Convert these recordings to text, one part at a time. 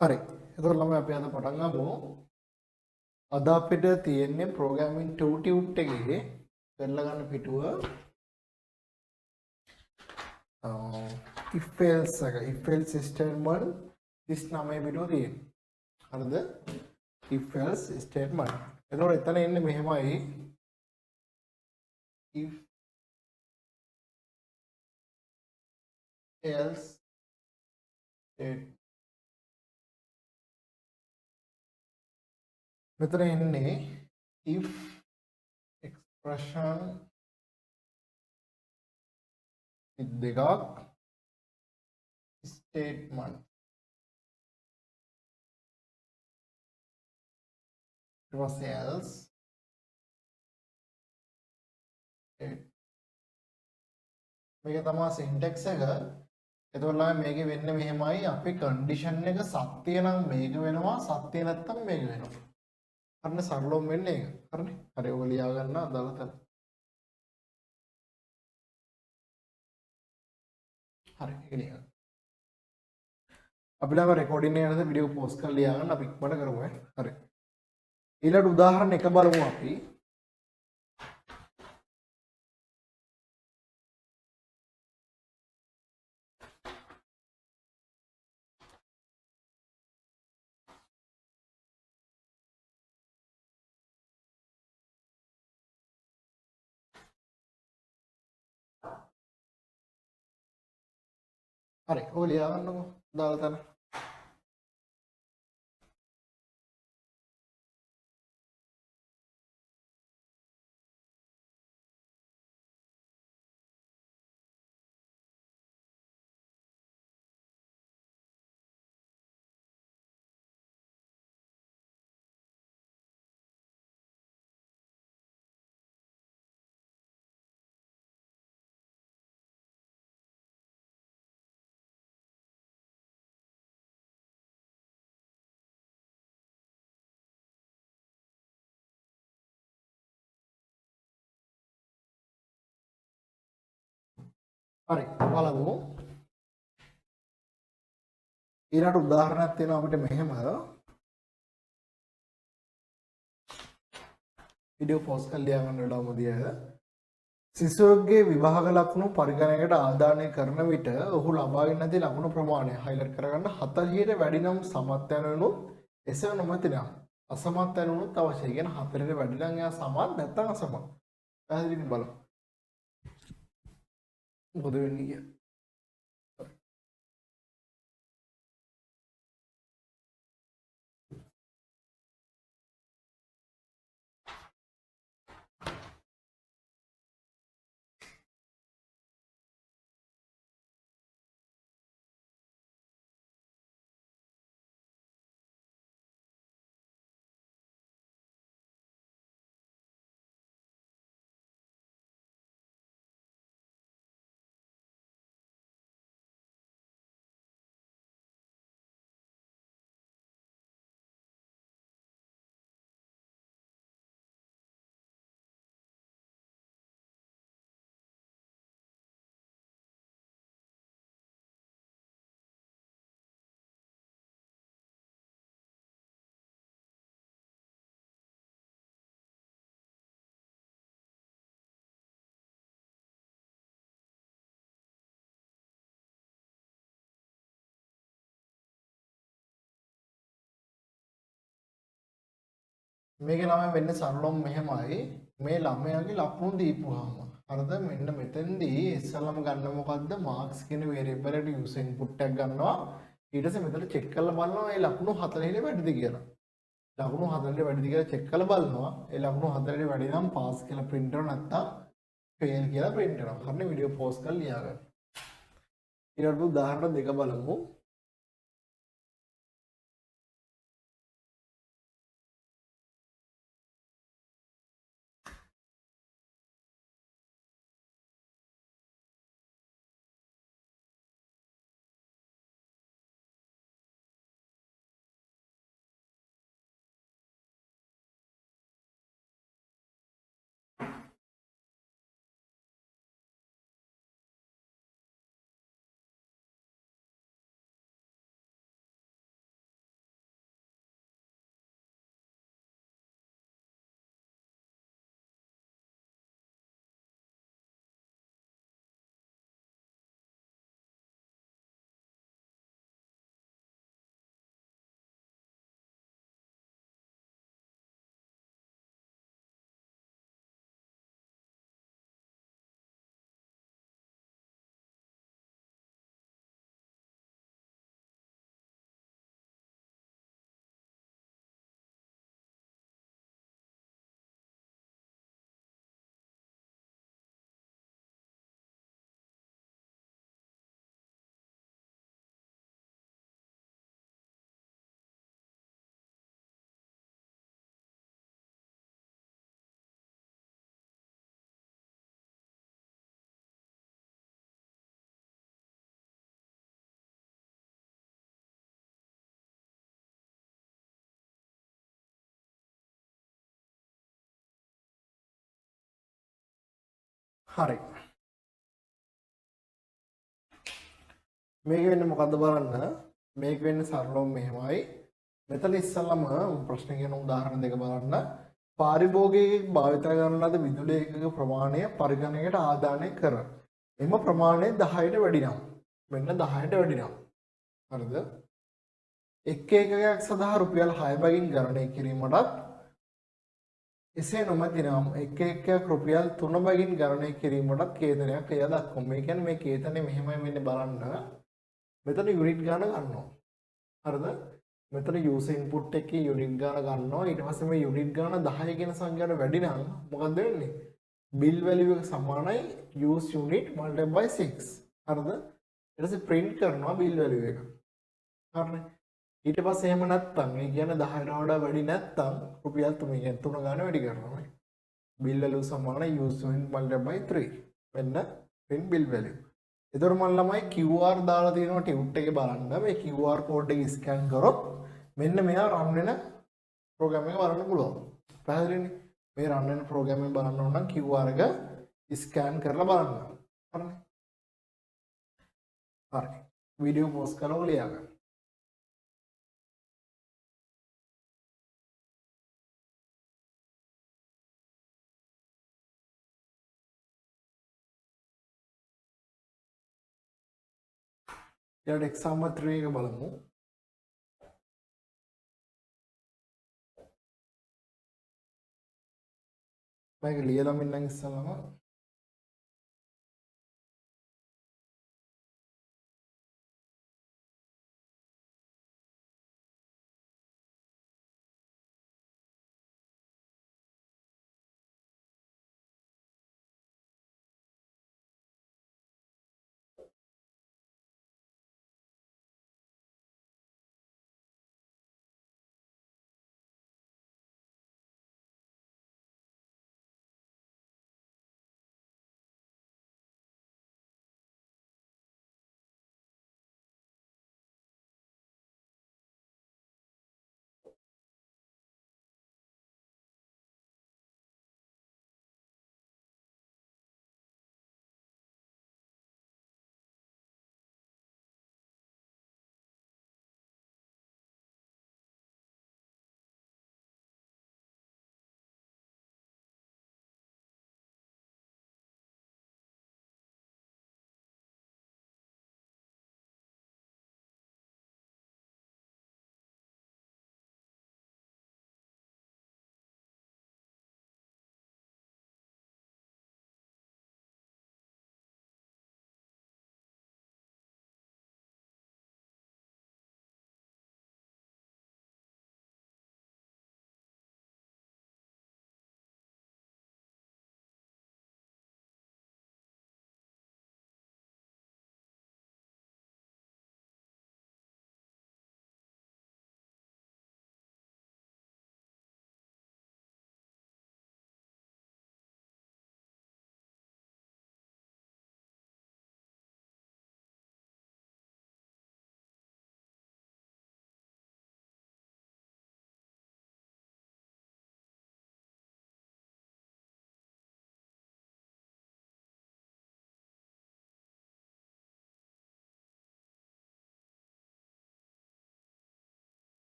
හරි. එතකොට ළමයි අපි අද පටන් ගමු. අද අපිට තියෙන්නේ ප්‍රෝග්‍රෑමින් 2 ටියුට් එකේ කරලා ගන්න පිටුව if else එක if else statement 39 පිටුව තියෙනවා. හරිද? if else statement. එතකොට එතන එන්නේ මෙහෙමයි. if else statement. මෙතන එන්නේ if expression දෙකක් statement ඊට පස්සේ else මේක තමයි සින්ටැක්ස් එක. එතකොට ළමයි මේකේ වෙන්නේ මෙහෙමයි අපි කන්ඩිෂන් එක සත්‍ය නම් මේක වෙනවා සත්‍ය නැත්තම් මේක වෙනවා. හරිනේ සරලවම වෙන්නේ ඒක. හරිනේ. හරි ඔය ලියා ගන්න අදාළ තැන. හරි ඒක ලියා ගන්න. අපි ළඟ රෙකෝඩින් එක යනද වීඩියෝ පෝස්ට් කරලා ලියා ගන්න අපි ඉක්මනට කරමු ඈ. හරි. ඊළඟ උදාහරණ එක බලමු අපි. හරි ඔය ලියා ගන්නකො අදාළ තැන. හරි බලමු. ඊළඟ උදාහරණයක් තියෙනවා අපිට මෙහෙම වීඩියෝ පෝස්ට් කරලා ලියා ගන්න වෙලාව මොදියද? සිසුවෙකුගේ විභාග ලකුණු පරිගණකයට ආදානය කරන විට ඔහු ලබාගෙන නැති ලකුණු ප්‍රමාණය highlight කරගන්න 40ට වැඩි නම් සමත් යනුනොත් එසේ නොමැති නම් අසමත් යනුනොත් අවශ්‍යයි. කියන 4ට වැඩි නම් එයා සමත් නැත්නම් අසමත්. පැහැදිලිද බලමු. මොකද වෙන්නේ කියලා. මේක ළමයි වෙන්නේ සරලවම මෙහෙමයි. මේ ළමයාගේ ලකුණු දීපුවාම හරිද මෙන්න මෙතෙන්දී ඉස්සෙල්ලාම ගන්න මොකද්ද මාක්ස් කියන වේරියබල් එකට යූස් ඉන්පුට් එකක් ගන්නවා. ඊට පස්සේ මෙතන චෙක් කරලා බලනවා මේ ලකුණු 40 වැඩිද කියලා. ලකුණු 40 වැඩිද කියලා චෙක් කරලා බලනවා. ඒ ලකුණු 40 වැඩි නම් පාස් කියලා print කරනවා නැත්නම් fail කියලා print කරනවා. හරිනේ වීඩියෝ පෝස්ට් කරලා ලියා ගන්න. ඊළඟ උදාහරණ දෙක බලමු. හරි. මේක වෙන්නේ මොකද්ද බලන්න. මේක වෙන්නේ සරලවම මෙහෙමයි. මෙතන ඉස්සල්ලාම ප්‍රශ්න කියන උදාහරණ දෙක බලන්න. පාරිභෝගිකයෙක් භාවිත කරන ලද විදුලි ඒකක ප්‍රමාණය පරිගණකයට ආදානය කර. එම ප්‍රමාණය 10ට වැඩි නම් මෙන්න 10ට වැඩි නම් හරිද? එක් ඒකකයක් සඳහා රුපියල් 6 බැගින් ගණනය කිරීමටත් එසේ නොමැති නම් එක් ඒකකයක් රුපියල් 3 බැගින් ගණනය කිරීමටත් කේතනයක් එය දක්වමු. මේ කියන්නේ මේ කේතනේ මෙහෙමයි වෙන්නේ බලන්න. මෙතන යුනිට් ගාන ගන්නවා. හරිද? මෙතන යූසර් ඉන්පුට් එකේ යුනිට් ගාන ගන්නවා. ඊට පස්සේ මේ යුනිට් ගාන 10 කියන සංඛ්‍යාවට වැඩි නම් මොකක්ද වෙන්නේ? bill value එක සමානයි use unit multiplied by 6. හරිද? ඊට පස්සේ print කරනවා bill value එක. හරිනේ? ඊට පස්සේ එහෙම නැත්තම් ඒ කියන්නේ 10ට වඩා වැඩි නැත්තම් රුපියල් 3 කියන්නේ 3 ගාන වැඩි කරනවා. bill value සමානයි use unit multiplied by 3. වෙන්න print bill value. එතකොට මම ළමයි QR දාලා තියෙනවා ටියුට් එකේ බලන්න. මේ QR කෝඩ් එක ස්කෑන් කරොත් මෙන්න මෙයා රන් වෙන ප්‍රෝග්‍රෑම් එක බලන්න පුළුවන්. පැහැදිලිනේ? මේ රන් වෙන ප්‍රෝග්‍රෑම් එක බලන්න ඕන නම් QR එක ස්කෑන් කරලා බලන්න. හරිනේ? හරි. වීඩියෝ පෝස්ට් කරලා ලියා ගන්න. ඊට එක්සාම්පල් 3 එක බලමු. මේක ලියලා මෙන්නම් ඉස්සලම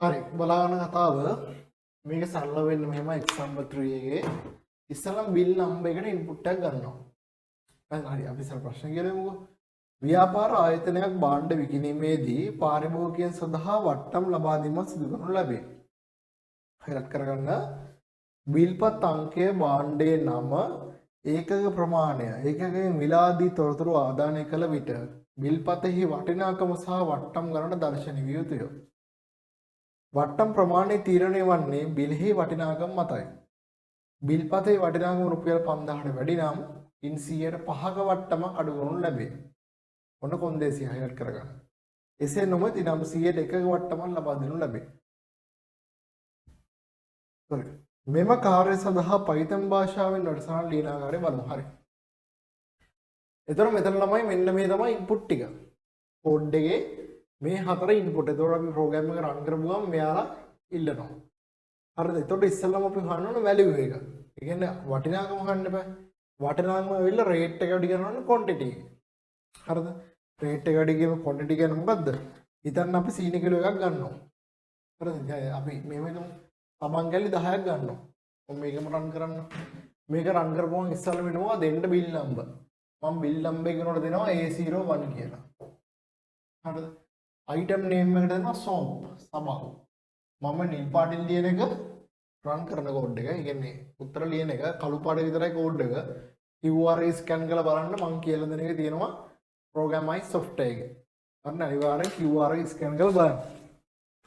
හරි බලාගන්න කතාව මේක සරල වෙන්න මෙහෙම එක්සැම්පල් 3 එකේ ඉස්සෙල්ලා බිල් නම්බර් එකට ඉන්පුට් එකක් ගන්නවා. දැන් හරි අපි ඉස්සෙල්ලා ප්‍රශ්න කියලාමුකෝ. ව්‍යාපාර ආයතනයක් භාණ්ඩ විකිණීමේදී පාරිභෝගිකයන් සඳහා වට්ටම් ලබා දීමක් සිදු කරනු ලැබේ. highlight කරගන්න. බිල්පත් අංකය භාණ්ඩයේ නම ඒකක ප්‍රමාණය ඒකකයෙන් මිලාදී තොරතුරු ආදානය කළ විට බිල්පතෙහි වටිනාකම සහ වට්ටම් ගණන දර්ශනය විය යුතුය. වට්ටම් ප්‍රමාණය තීරණය වන්නේ බිලෙහි වටිනාකම මතයි. බිල්පතේ වටිනාකම රුපියල් 5000ට වැඩි නම් ඉන් 5%ක වට්ටමක් අඩු කරනු ලැබේ. ඔන්න කොන්දේසිය highlight කරගන්න. එසේ නොමැති නම් 100ට 1ක වට්ටමක් ලබා දෙනු ලැබේ. මෙම කාර්ය සඳහා පයිතන් භාෂාවෙන් වැඩසටහන ලියන ආකාරය බලමු. හරි. එතකොට මෙතන ළමයි මෙන්න මේ තමයි ඉන්පුට් ටික. කෝඩ් එකේ මේ හතර ඉන්පුට්. එතකොට අපි ප්‍රෝග්‍රෑම් එක රන් කරපුවම මෙයාලා ඉල්ලනවා. හරිද? එතකොට ඉස්සෙල්ලාම අපි හොයන්න ඕන වැලියු එක. ඒ කියන්නේ වටිනාකම හොයන්න බෑ. වටිනාකම ඇවිල්ලා රේට් එක වැඩි කරනවා නම් ක්වොන්ටිටි එක. හරිද? රේට් එක වැඩි කියම ක්වොන්ටිටි කියන්නේ මොකද්ද? හිතන්න අපි සීනි කිලෝ එකක් ගන්නවා. හරිද? අපි මේක සමංගල්ලි 10ක් ගන්නවා. මම මේකම රන් කරන්න. මේක රන් කරපුවම ඉස්සල්ලා වෙනවා දෙන්න බිල් නම්බර්. මම බිල් නම්බර් එකනොට දෙනවා A01 කියලා. හරිද? අයිටම් නේම් එකට දෙනවා සෝප් සබක්. මම නිල් පාටින් ලියන එක රන් කරන කෝඩ් එක. ඒ කියන්නේ උත්තර ලියන එක කළු පාට විතරයි කෝඩ් එක. QR ස්කෑන් කරලා බලන්න මම කියලා දෙන එක තියෙනවා ප්‍රෝග්‍රෑමයිස් software එකේ. අන්න අනිවාර්යෙන් QR ස්කෑන් කරලා බලන්න.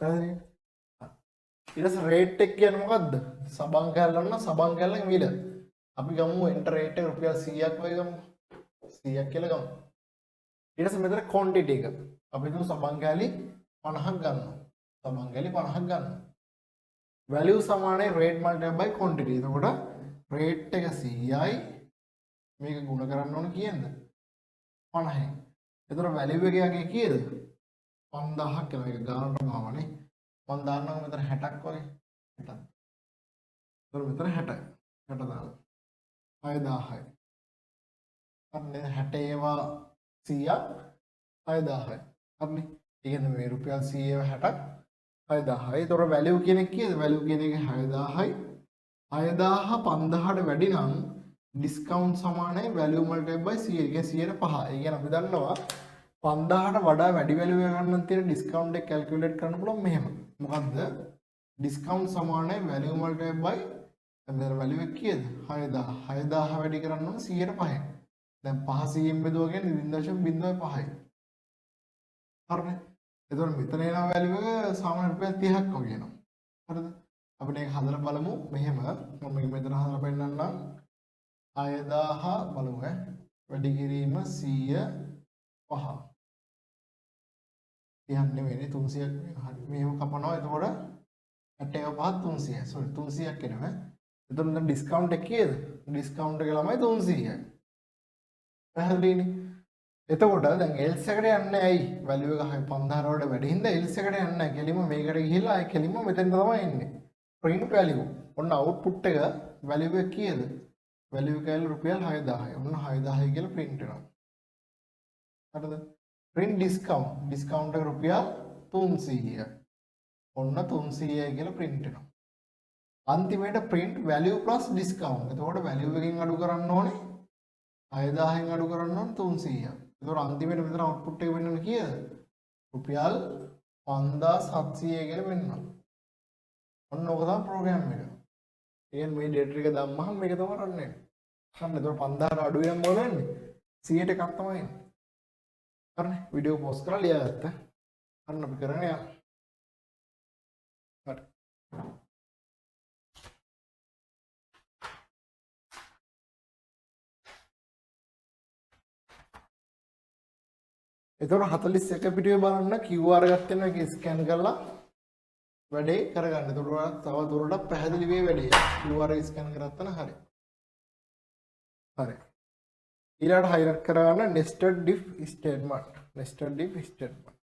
හරිද? ඊට පස්සේ රේට් එක කියන්නේ මොකද්ද? සබන් කැල්ලන්න සබන් කැල්ලක මිල. අපි ගමු එන්ටර් රේට් එක රුපියල් 100ක් වගේ ගමු. 100ක් කියලා ගමු. ඊට පස්සේ මෙතන ක්වොන්ටිටි එක. අපි හිතමු සබන් කැලි 50ක් ගන්නවා. සබන් කැලි 50ක් ගන්නවා. වැලියු සමානයි රේට් මල්ටිප්ලයි බයි ක්වොන්ටිටි. එතකොට රේට් එක 100යි මේක ගුණ කරන්න ඕන කීයද? 50යි. එතකොට වැලියු එක යගේ කීයද? 5000ක් කියලා මේක ගානට ගාවනේ. මම දාන්නම් මෙතන 60ක් වගේ 60ක්. එතකොට මෙතන 60යි. 60 දානවා. 6000යි. අන්නේ 60 ඒවා 100ක් 6000යි. හරිනේ. ඒ කියන්නේ මේ රුපියල් 100 ඒවා 60ක් 6000යි. එතකොට වැලියු කියන එක කීයද? වැලියු කියන එක 6000යි. 6000 5000ට වැඩි නම් ඩිස්කවුන්ට් සමානයි වැලියු මල්ටිප්ලයි බයි 100. ඒ කියන්නේ 100ට 5. ඒ කියන්නේ අපි දන්නවා 5000ට වඩා වැඩි වැලියු එක ගන්න තියෙන ඩිස්කවුන්ට් එක කැල්කියුලේට් කරන්න පුළුවන් මෙහෙම. මොකද්ද? ඩිස්කවුන්ට් සමානයි වැලියු මල්ටිප්ලයි බයි මෙතන වැලියු එක කීයද? 6000. 6000 වැඩි කරන්න ඕන 100ට 5යි. දැන් 5 100ෙන් බෙදුවා කියන්නේ 0.05යි. හරිනේ. එතකොට මෙතන එන වැලියු එක සාමාන්‍ය රුපියල් 30ක් වගේ එනවා. හරිද? අපිට ඒක හදලා බලමු. මෙහෙම මම මේක මෙතන හදලා පෙන්නන්නම්. 6000 බලමු වැඩි කිරීම 100 5. තියන්නේ වෙන්නේ 300ක් වෙනවා. හරි. මේව කපනවා. එතකොට 65 300. සෝරි 300ක් එනවා. එතකොට දැන් ඩිස්කවුන්ට් එක කීයද? ඩිස්කවුන්ට් එක ළමයි 300යි. පැහැදිලිනේ. එතකොට දැන් එල්ස් එකට යන්නේ ඇයි? වැලියු එක 5000 වලට වැඩි හින්දා එල්ස් එකට යන්නේ නැහැ. කෙලින්ම මේකට ගිහිල්ලා ආයෙ කෙලින්ම මෙතෙන් තමයි එන්නේ. print value. ඔන්න output එක වැලියු එක කීයද? වැලියු එක ඇවිල්ලා රුපියල් 6000යි. ඔන්න 6000යි කියලා print වෙනවා. හරිද? print discount. discount එක රුපියල් 300යි. ඔන්න 300යි කියලා print වෙනවා. අන්තිමේට print value plus discount. එතකොට value එකෙන් අඩු කරන්න ඕනේ 6000න් අඩු කරන්න ඕනේ 300ක්. එතකොට අන්තිමේට මෙතන output එක වෙන්නේ කීයද? රුපියල් 5700 කියලා වෙන්නවා. ඔන්න ඕක තමයි ප්‍රෝග්‍රෑම් එක. කියන්නේ මේ ඩේටා ටික දැම්මහම මේක තමයි රන් වෙන්නේ. හරිද? එතකොට 5000 අඩු වෙනම මොකද වෙන්නේ? 100ට එකක් තමයි එන්නේ. හරිනේ. වීඩියෝ පෝස්ට් කරලා ලියාගත්තා. අන්න අපි කරන්නේ යන්න. හරි. එතකොට 41 පිටුවේ බලන්න QR ගත්තම ඒක ස්කෑන් කරලා වැඩේ කරගන්න. එතකොට තව දුරටත් පැහැදිලි වෙයි වැඩේ. QR ස්කෑන් කරගත්තා නම් හරි. හරි. ඊළඟට highlight කරගන්න nested if statement. nested if statement.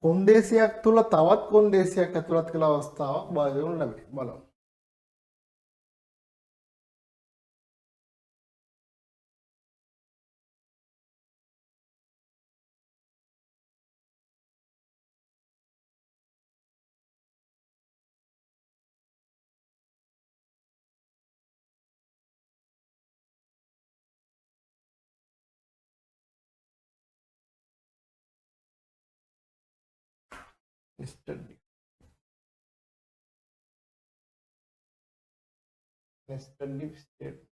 කොන්දේසියක් තුල තවත් කොන්දේසියක් ඇතුළත් කළ අවස්ථාවක් බාහිර වනු ලැබේ. බලමු. nested if nested if state.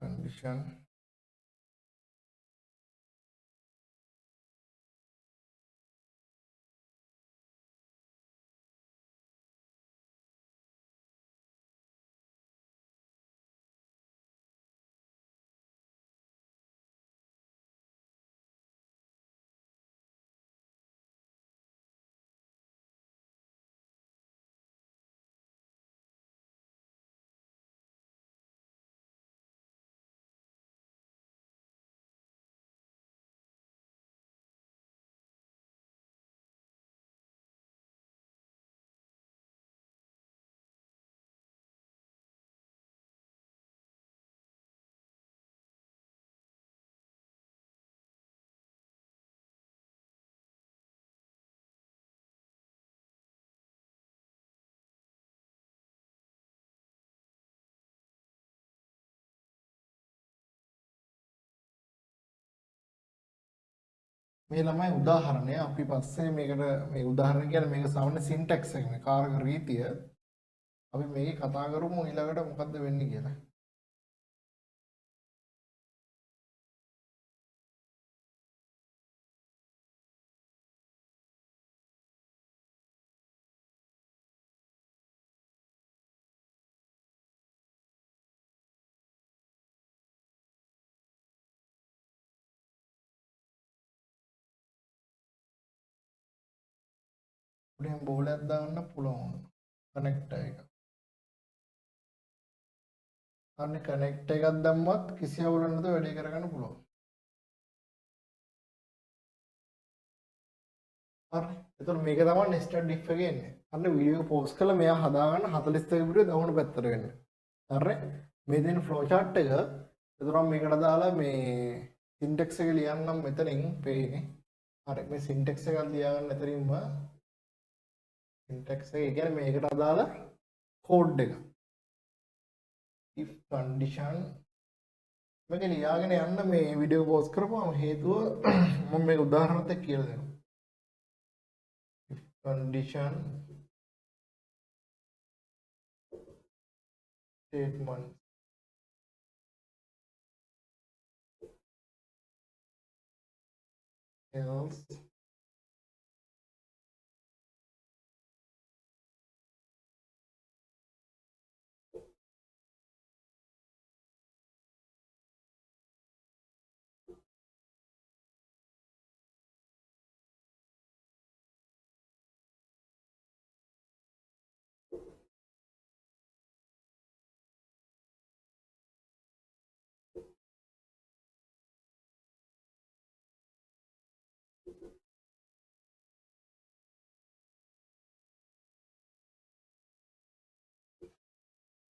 Condition මේ ළමයි උදාහරණය අපි පස්සේ මේකට මේ උදාහරණ කියන්නේ මේක සාමාන්‍ය සින්ටැක්ස් එක මේ කාරක රීතිය අපි මේක කතා කරමු ඊළඟට මොකද්ද වෙන්නේ කියලා. උඩින් බෝලයක් දාන්න පුළුවන්. කනෙක්ටර් එක. අන්න කනෙක්ටර් එකක් දැම්මත් කිසි අවුලක් නැතුව වැඩේ කරගන්න පුළුවන්. හරි. එතකොට මේක තමයි nested if එක එන්නේ. අන්න වීඩියෝ පෝස්ට් කළා මෙයා හදාගන්න 42 විතර දකුණු පැත්තට වෙන්නේ. හරි. මේ දෙන ෆ්ලෝ chart එක එතකොට මේකට දාලා මේ සින්ටැක්ස් එක ලියන්නම් මෙතනින් පේන්නේ. හරි. මේ සින්ටැක්ස් එකක් ලියාගන්න ඇතරින්ම සින්ටැක්ස් එක කියන්නේ මේකට අදාළ කෝඩ් එක. if condition මේක ලියාගෙන යන්න මේ වීඩියෝ පෝස්ට් කරපුවාම හේතුව මම මේක උදාහරණයක් එක්ක කියලා දෙනවා. if condition statement else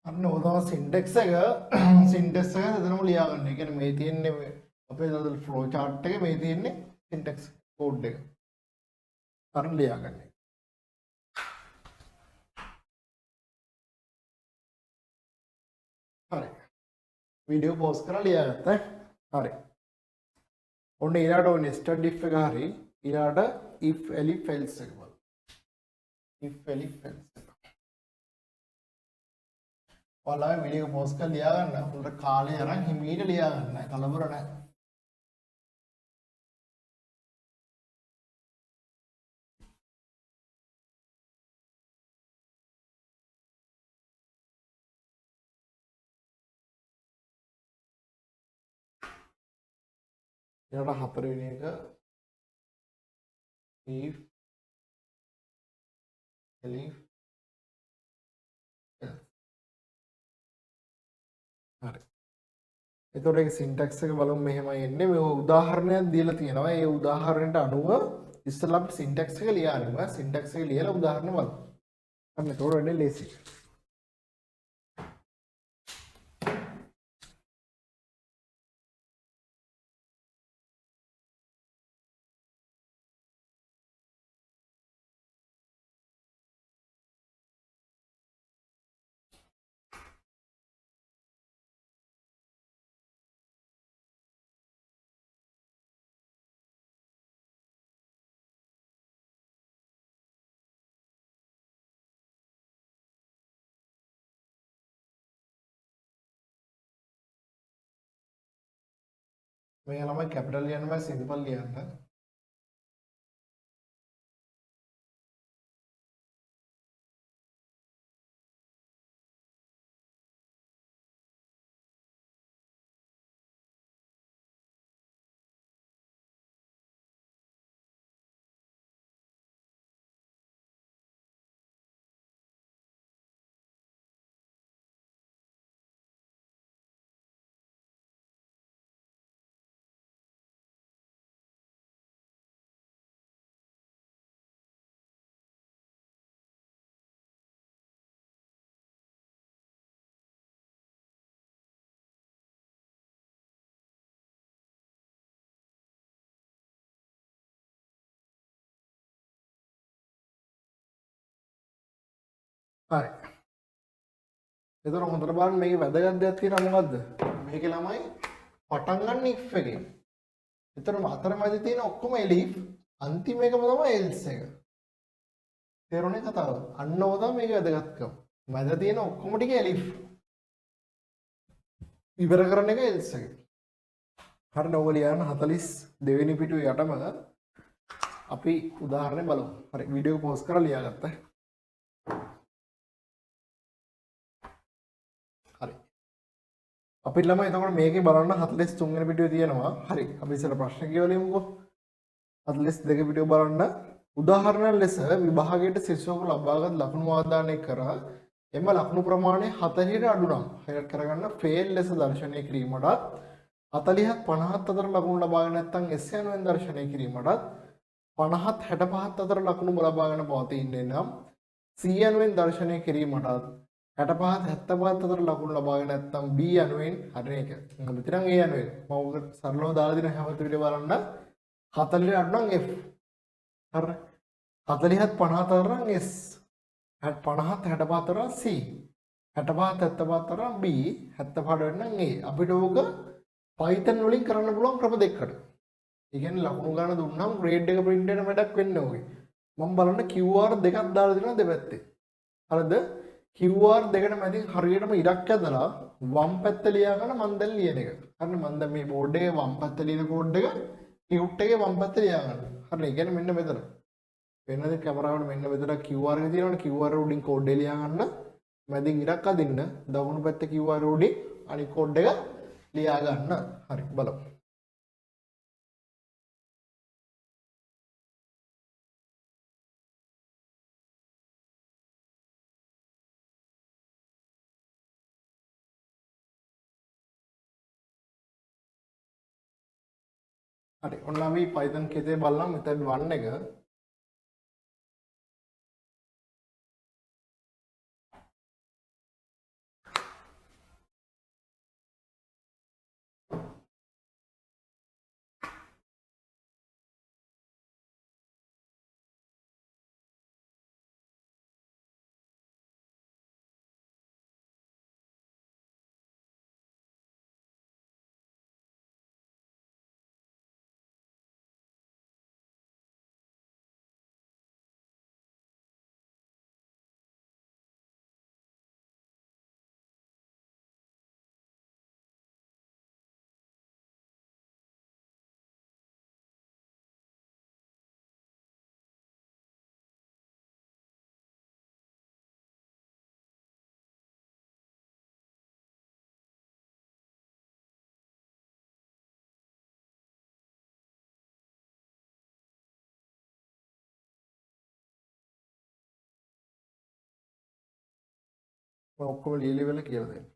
අන්න ඕක තමයි සින්ටැක්ස් එක සින්ටැක්ස් එක එතනම ලියා ගන්න. ඒ කියන්නේ මේ තියෙන්නේ අපේ දවල් ෆ්ලෝ chart එකේ මේ තියෙන්නේ සින්ටැක්ස් කෝඩ් එක. අර ලියා ගන්න. හරි. වීඩියෝ පෝස් කරලා ලියාගත්තා. හරි. ඔන්න ඊළාට ඔය nested if එක හරි ඊළාට if elif else එක බලමු. if elif else එක. ඔයාලා වීඩියෝ පෝස් කරලා ලියා ගන්න. උන්ට කාලය අරන් හිමීට ලියා ගන්න. කලබල නැහැ. ඊළාට හතරවෙනි එක if elif else. හරි. එතකොට ඒක සින්ටැක්ස් එක බලමු මෙහෙමයි එන්නේ. මේ උදාහරණයක් දීලා තියෙනවා. ඒ උදාහරණයට අනුව ඉස්සෙල්ලා අපි සින්ටැක්ස් එක ලියන්න. සින්ටැක්ස් එක ලියලා උදාහරණ බලමු. අන්න එතකොට වෙන්නේ ලේසි. මේ ළමයි කැපිටල් ලියන්න බෑ සිම්පල් ලියන්න. හරි. එතකොට හොඳට බලන්න මේකේ වැදගත් දෙයක් තියෙනවා මොකද්ද? මේකේ ළමයි පටන් ගන්න if එකෙන්. එතකොට අතරමැද තියෙන ඔක්කොම elif අන්තිම එකම තමයි else එක. තේරුණේ කතාව? අන්න ඕක තමයි මේකේ වැදගත්කම. මැද තියෙන ඔක්කොම ටික elif. ඉවර කරන එක else එක. හරිද? ඔය ලියන්න 42 වෙනි පිටුවේ යටම අපි උදාහරණය බලමු. හරි වීඩියෝ පෝස් කරලා ලියාගත්තා. හරි. අපි ළමයි එතකොට මේකේ බලන්න 43 වෙනි පිටුවේ තියෙනවා. හරි. අපි ඉස්සෙල්ලා ප්‍රශ්න කියවලිමුකෝ. 42 පිටුව බලන්න. උදාහරණ ලෙස විභාගයට ශිෂ්‍යයෙකු ලබාගත් ලකුණු වාදානය කර එම ලකුණු ප්‍රමාණය 40ට අඩු නම් හයර් කරගන්න ෆේල් ලෙස දර්ශනය කිරීමටත් 40ත් 50ත් අතර ලකුණු ලබාගෙන නැත්නම් S යනුවෙන් දර්ශනය කිරීමටත් 50ත් 65ත් අතර ලකුණු ලබාගෙන පවතින්නේ නම් C යනුවෙන් දර්ශනය කිරීමටත් 65ත් 75ත් අතර ලකුණු ලබාගෙන නැත්නම් B යනුවෙන් හරින එක. මෙතන A යනුවෙන් මම සරලව දාලා දෙන හැමත විදිහ බලන්න 40ට අඩු නම් F. හරි. 40ත් 50ත් අතර නම් S. 50ත් 65ත් අතර C. 65ත් 75ත් අතර B. 75ට වෙන්න A. අපිට ඕක Python වලින් කරන්න පුළුවන් ක්‍රම දෙකකට. ඒ කියන්නේ ලකුණු ගන්න දුන්නාම grade එක print වෙන වැඩක් වෙන්නේ ඕකේ. මම බලන්න QR දෙකක් දාලා දෙනවා දෙපැත්තේ. හරිද? QR දෙකට මැදින් හරියටම ඉරක් ඇදලා වම් පැත්ත ලියා ගන්න මම දැන් ලියන එක. හරිද? මම දැන් මේ බෝඩ් එකේ වම් පැත්ත ලියන කෝඩ් එක ටියුට් එකේ වම් පැත්ත ලියා ගන්න. හරිද? ඒ කියන්නේ මෙන්න මෙතන. වෙනද කැමරාවට මෙන්න මෙතන QR එක තියෙනවනේ QR උඩින් කෝඩ් එක ලියා ගන්න. මැදින් ඉරක් අදින්න දකුණු පැත්තේ QR උඩින් අනිත් කෝඩ් එක ලියා ගන්න. හරි බලමු. හරි ඔන්න අපි Python කෙතේ බලලා method 1 එක මම ඔක්කොම ලියලා ඉවරලා කියලා දෙන්න.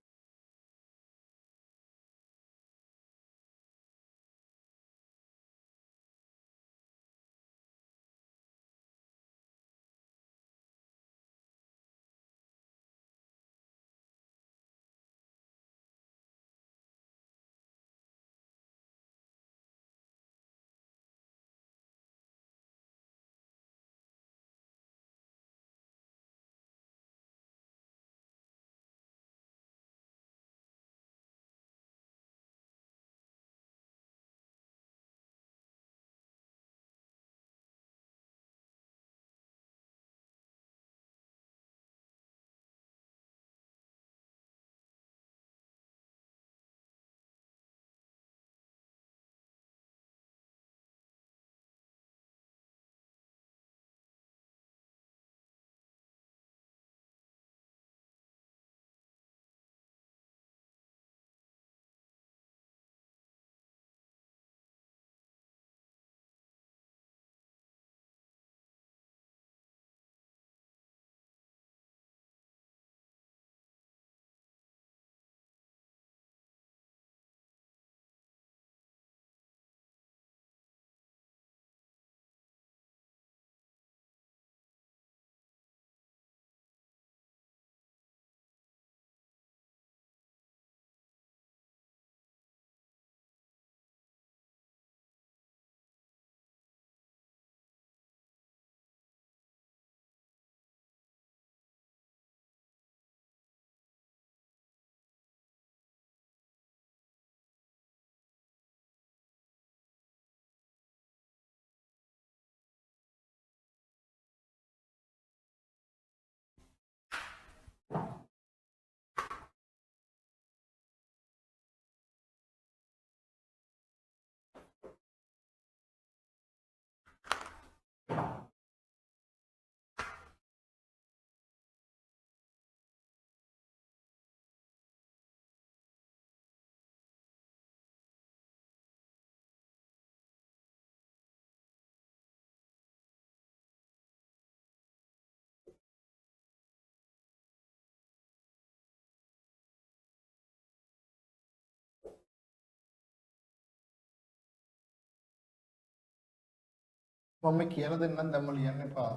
මම මේ කියලා දෙන්නම් දැම්ම ලියන්න එපා.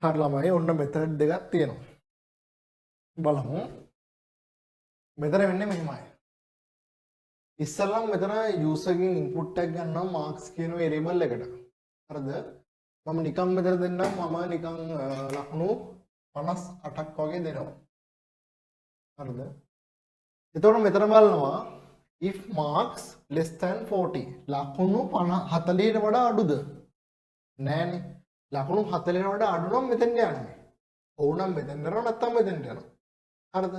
හරි ළමයි ඔන්න මෙතන දෙකක් තියෙනවා. බලමු. මෙතන වෙන්නේ මෙහෙමයි. ඉස්සල්ලාම මෙතන user ගෙන් input එකක් ගන්නවා marks කියන variable එකට. හරිද? මම නිකන් මෙතන දෙන්නම් මම නිකන් ලකුණු 58ක් වගේ දෙනවා. හරිද? එතකොට මෙතන බලනවා if marks less than 40 ලකුණු 40ට වඩා අඩුද? නෑනේ. ලකුණු 40ට වඩා අඩු නම් මෙතෙන්ට යන්නේ. ඔව් නම් මෙතෙන්ට යනවා නැත්නම් මෙතෙන්ට යනවා. හරිද?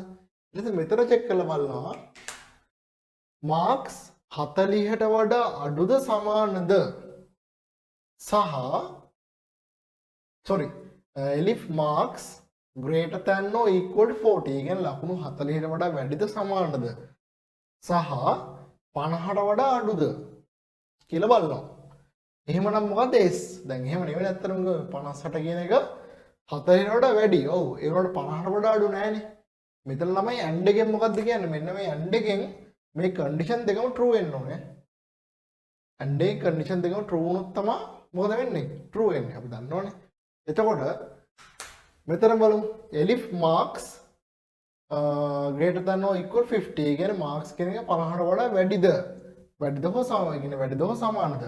ඊට මෙතන චෙක් කරලා බලනවා marks 40ට වඩා අඩුද සමානද සහ sorry if marks greater than or equal to 40 කියන්නේ ලකුණු 40ට වඩා වැඩිද සමානද සහ 50ට වඩා අඩුද කියලා බලනවා. එහෙමනම් මොකද S? දැන් එහෙම නෙවෙයි අත්‍තරම 58 කියන එක 40ට වඩා වැඩි. ඔව් ඒ වුණාට 50ට වඩා අඩු නෑනේ. මෙතන ළමයි AND එකෙන් මොකද්ද කියන්නේ? මෙන්න මේ AND එකෙන් මේ කන්ඩිෂන් දෙකම true වෙන්න ඕනේ. AND එකේ කන්ඩිෂන් දෙකම true වුණොත් තමයි මොකද වෙන්නේ? true වෙන්නේ. අපි දන්නවනේ. එතකොට මෙතන බලමු elif marks greater than or equal 50 කියන්නේ marks කියන එක 50ට වඩා වැඩිද? වැඩිද හෝ සමානද? කියන්නේ වැඩිද හෝ සමානද?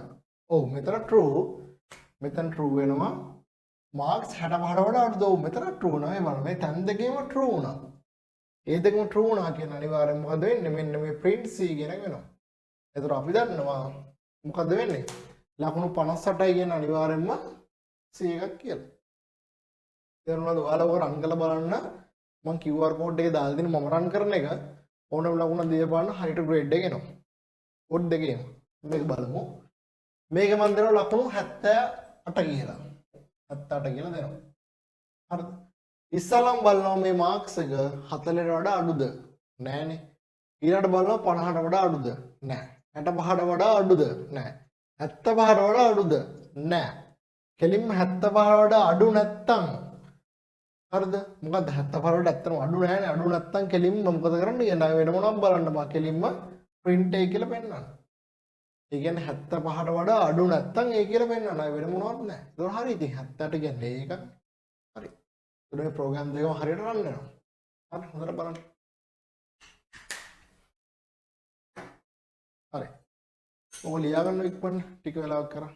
ඔව් මෙතන true. මෙතන true වෙනවා. marks 65ට වඩා අඩුද? ඔව් මෙතන true නෑ බලන්න. මේ තැන් දෙකේම true වුණා. ඒ දෙකම true වුණා කියන අනිවාර්යෙන් මොකද වෙන්නේ? මෙන්න මේ print C කියන එක වෙනවා. එතකොට අපි දන්නවා මොකද වෙන්නේ? ලකුණු 58යි කියන අනිවාර්යෙන්ම C එකක් කියලා. තේරුණාද? ඔයාලා ඔක රන් කරලා බලන්න. මම QR code එක දාලා දෙන මම රන් කරන එක ඕනම ලකුණ දීලා බලන්න හරියට grade එක එනවා. code දෙකේම. මේක බලමු. මේක මම දෙනවා ලකුණු 78 කියලා. 78 කියලා දෙනවා. හරිද? ඉස්සලම් බලනවා මේ මාක්ස් එක 40ට වඩා අඩුද? නෑනේ. ඊළඟට බලනවා 50ට වඩා අඩුද? නෑ. 65ට වඩා අඩුද? නෑ. 75ට වඩා අඩුද? නෑ. කෙලින්ම 75ට වඩා අඩු නැත්තම් හරිද? මොකද්ද 75ට වඩා ඇත්තටම අඩු නෑනේ. අඩු නැත්තම් කෙලින්ම මොකද කරන්නේ? කියන වෙන මොනවද බලන්න බා. කෙලින්ම print එක කියලා පෙන්නන්න. ඒ කියන්නේ 75ට වඩා අඩු නැත්තම් ඒ කියලා පෙන්නන්න. වෙන මොනවත් නෑ. ඒක හරි ඉතින් 78 කියන්නේ ඒක. හරි. මේ ප්‍රෝග්‍රෑම් දෙකම හරියට රන් වෙනවා. හරි හොඳට බලන්න. හරි. ඔක ලියා ගන්න ඉක්මනට ටික වෙලාවක් කරා.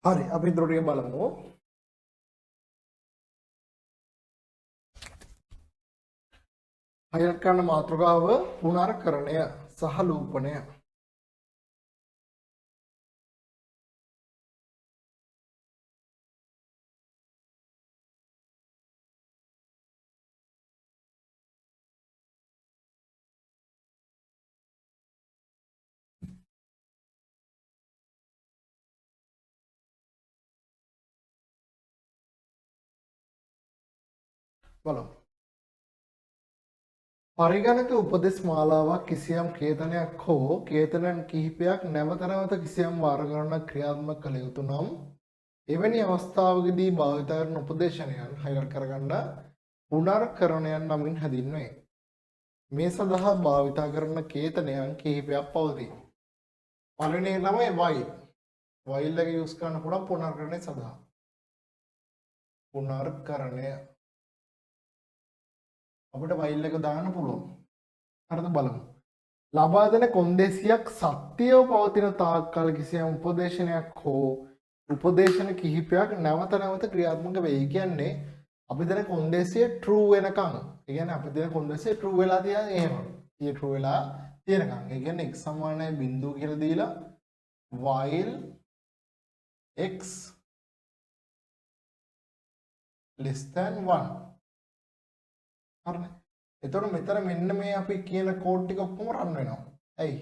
හරි අපි ඊටට බලමු. හයිලයිට් කරන මාතෘකාව පුනර්කරණය සහ ලූපනය. බලමු. පරිගණක උපදෙස් මාලාවක් කිසියම් කේතනයක් හෝ කේතනයන් කිහිපයක් නැවත නැවත කිසියම් වාර ගණනක් ක්‍රියාත්මක කළ යුතු නම් එවැනි අවස්ථාවකදී භාවිත කරන උපදේශනයන් හයිලයිට් කරගන්න පුනර්කරණයන් නමින් හැඳින්වේ. මේ සඳහා භාවිත කරන කේතනයන් කිහිපයක් පවතී. පළවෙනි එක තමයි while. while එක යූස් කරන්න පුළුවන් පුනර්කරණය සඳහා. පුනර්කරණය අපිට while එක දාන්න පුළුවන්. හරිද බලමු. ලබා දෙන කොන්දේසියක් සත්‍යව පවතින තාක්කල් කිසියම් උපදේශනයක් හෝ උපදේශන කිහිපයක් නැවත නැවත ක්‍රියාත්මක වෙයි. කියන්නේ අපි දෙන කොන්දේසිය true වෙනකන්. ඒ කියන්නේ අපි දෙන කොන්දේසිය true වෙලා තියන්නේ එහෙම. ඒ true වෙලා තියෙනකන්. ඒ කියන්නේ x සමානයි බිංදුව කියලා දීලා while x less than 1. හරිනේ. එතකොට මෙතන මෙන්න මේ අපි කියන කෝඩ් ටික ඔක්කොම රන් වෙනවා. ඇයි?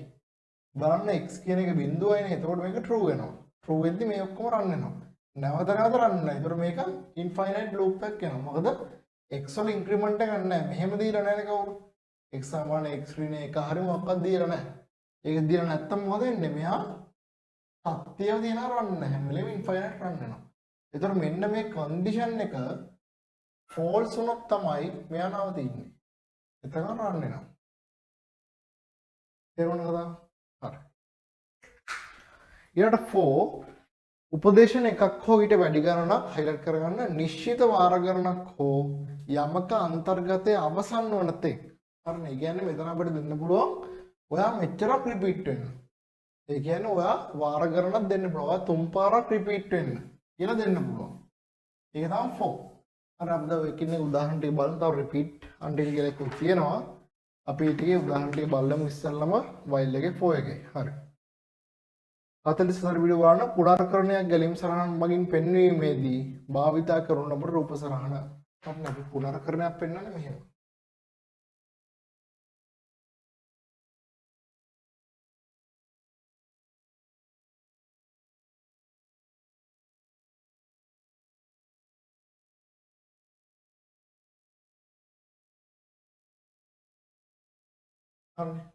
බලන්න x කියන එක බිංදුවයිනේ. එතකොට මේක true වෙනවා. true වෙද්දි මේ ඔක්කොම රන් වෙනවා. නැවත නැවත රන් වෙනවා. එතකොට මේක infinite loop එකක් වෙනවා. මොකද x වල increment එකක් නැහැ. මෙහෙම දීලා නැහැ කවුරු. x සමාන x ඍණ 1 හරිය මොකක්වත් දීලා නැහැ. ඒක දීලා නැත්තම් මොකද වෙන්නේ? මෙහා සත්‍යව දිනා රන් නැහැ. හැම වෙලේම infinite රන් වෙනවා. එතකොට මෙන්න මේ condition එක false වුණොත් තමයි මෙයා නවතින්නේ. එතකන් රන් වෙනවා. තේරුණාද? හරි. ඊට 4 උපදේශන එකක් හෝ ඊට වැඩි ගණනක් highlight කරගන්න නිශ්චිත වාර ගණනක් හෝ යමක අන්තර්ගතයේ අවසන් වන තෙක්. හරිනේ. ඒ කියන්නේ මෙතන අපිට දෙන්න පුළුවන් ඔයා මෙච්චරක් repeat වෙන්න. ඒ කියන්නේ ඔයා වාර ගණනක් දෙන්න පුළුවන්. ඔයා 3 පාරක් repeat වෙන්න කියලා දෙන්න පුළුවන්. ඒක තමයි 4. අර අපි දැන් එකකින් උදාහරණ ටික බලමු. තව repeat until කියලා එකක් තියෙනවා. අපි ඊටගේ උදාහරණ ටික බලමු ඉස්සෙල්ලම while එකේ 4 එකේ. හරි. 44 වීඩියෝ ගන්න පුනර්කරණයක් ගැලීම් සරහන් මගින් පෙන්වීමේදී භාවිතා කරන අපේ රූප සරහන. අපි පුනර්කරණයක් පෙන්වන්නේ මෙහෙම. හරිනේ.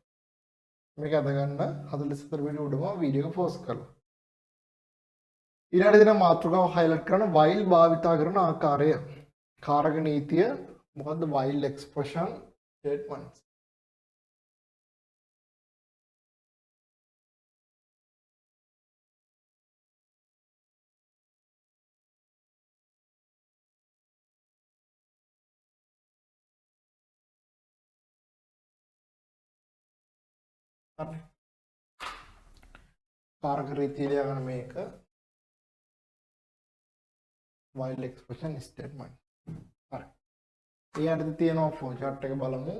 මේක අද ගන්න 44 වීඩියෝ උඩම වීඩියෝ එක පෝස්ට් කරලා. ඊළඟ දින මාතෘකාව highlight කරන while භාවිතා කරන ආකාරය. කාරක නීතිය මොකද්ද? while expression statements. හරි. කාරක රීතිය ලියගන්න මේක while expression statement. හරි. ඊයටද තියෙනවා flow chart එක බලමු.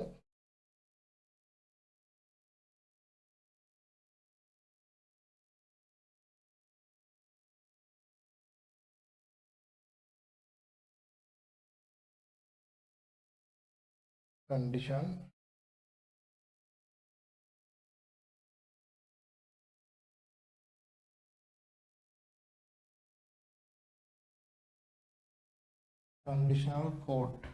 condition conditional code.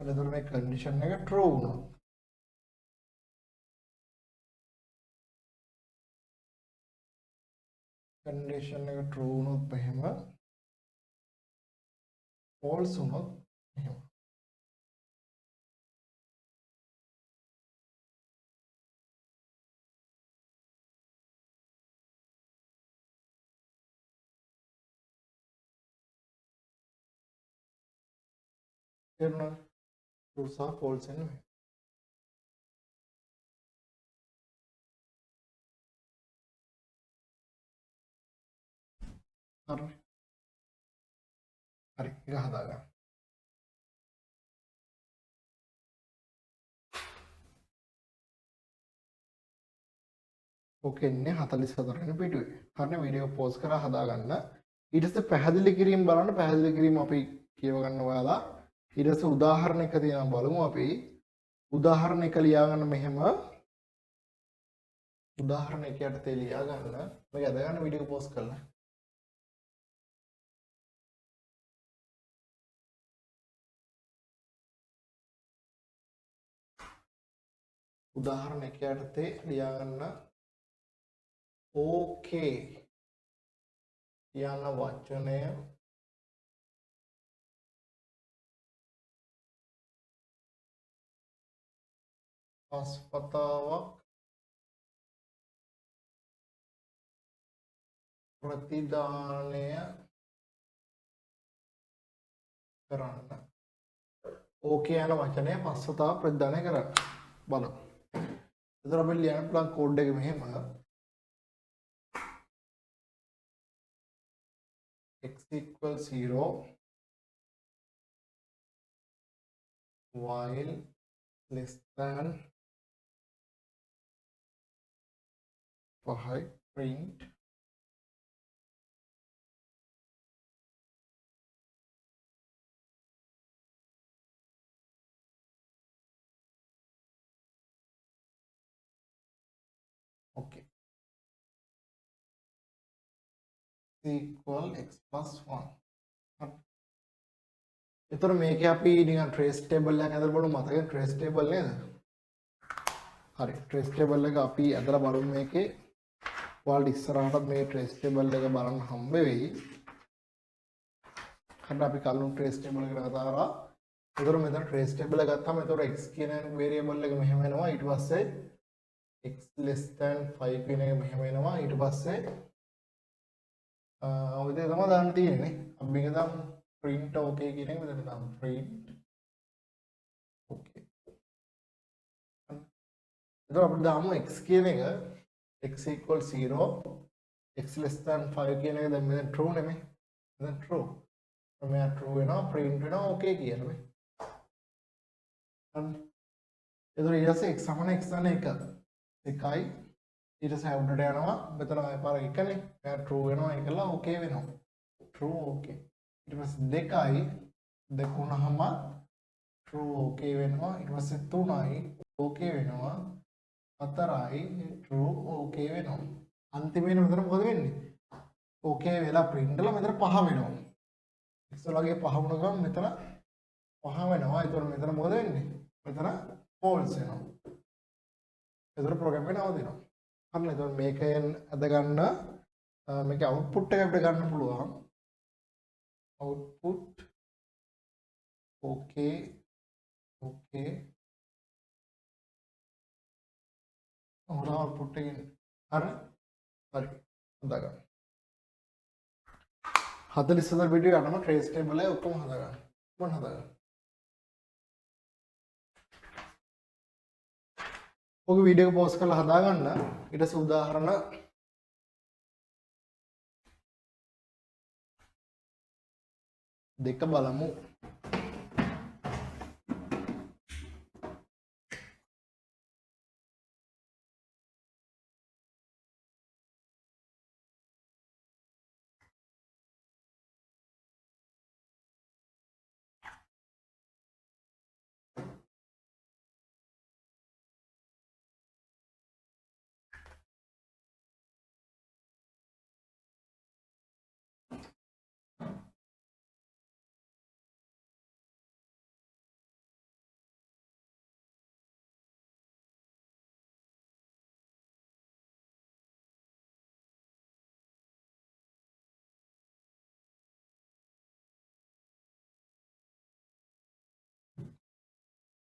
එතකොට මේ condition එක true වුණා. condition එක true වුණොත් එහෙම false වුණොත් එහෙම. තේරුණාද? true සහ false එන්නේ. හරි. හරි. ඒක හදාගන්න. ඕකේ ඉන්නේ 44 වෙනි පිටුවේ. හරිනේ වීඩියෝ පෝස් කරලා හදාගන්න. ඊට පස්සේ පැහැදිලි කිරීම බලන්න පැහැදිලි කිරීම අපි කියව ගන්න ඔයාලා. ඊට පස්සේ උදාහරණයක තියෙනවා බලමු අපි. උදාහරණයක ලියා ගන්න මෙහෙම. උදාහරණයක යටතේ ලියා ගන්න. මේක අද ගන්න වීඩියෝ පෝස් කරලා. උදාහරණයක යටතේ ලියා ගන්න ඕකේ යන වචනය පස්පතාවක් ප්‍රතිදානය කරන්න. ඕකේ යන වචනය පස්වතාවක් ප්‍රතිදානය කරන්න. බලමු. එතකොට අපි ලියන්න පුළුවන් කෝඩ් එක මෙහෙම x equals 0 while less than 5 print okay equal x plus 1. එතකොට මේකේ අපි නිකන් trace table එකක් ඇදලා බලමු. මතකද trace table නේද? හරි trace table එක අපි ඇදලා බලමු මේකේ. ඔයාලට ඉස්සරහට මේ trace table එක බලන්න හම්බ වෙයි. හරි අපි කලින් trace table එකට කතා කරා. එතකොට මෙතන trace table එක ගත්තාම එතකොට x කියන variable එක මෙහෙම වෙනවා. ඊට පස්සේ x less than 5 කියන එක මෙහෙම වෙනවා. ඊට පස්සේ ඔය දේ තමයි දාන්න තියෙන්නේ. අපි මේක දාමු print okay කියන එක මෙතන දාමු print okay. එතකොට අපිට දාමු x කියන එක x equals 0 x less than 5 කියන එක දැන් මෙතන true නෙමෙයි. මෙතන true. මෙයා true වෙනවා print වෙනවා okay කියලා මේ. හරි. එතකොට ඊට පස්සේ x සමාන x තන 1. 1යි ඊට පස්සේ අවුටට යනවා මෙතන ආය පාර 1නේ. මෙයා true වෙනවා ඒකලා okay වෙනවා. true okay. ඊට පස්සේ 2යි 2 වුණාම true okay වෙනවා. ඊට පස්සේ 3යි okay වෙනවා. 4යි true okay වෙනවා. අන්තිමේට මෙතන මොකද වෙන්නේ? okay වෙලා print කරලා මෙතන 5 වෙනවා. x වලගේ 5 වුණ ගමන් මෙතන 5 වෙනවා. ඒතකොට මෙතන මොකද වෙන්නේ? මෙතන false වෙනවා. ඒතකොට ප්‍රෝග්‍රෑම් එක නවතිනවා. හරිනේ. එතකොට මේකෙන් අද ගන්න මේකේ අවුට්පුට් එක අපිට ගන්න පුළුවන්. output okay okay output එකෙන් හරි හරි හදාගන්න 44 වීඩියෝ යනම trace table එක ඔක්කොම හදාගන්න මොන හදාගන්න ඔක වීඩියෝ එක පෝස්ට් කරලා හදාගන්න ඊට පස්සේ උදාහරණ දෙක බලමු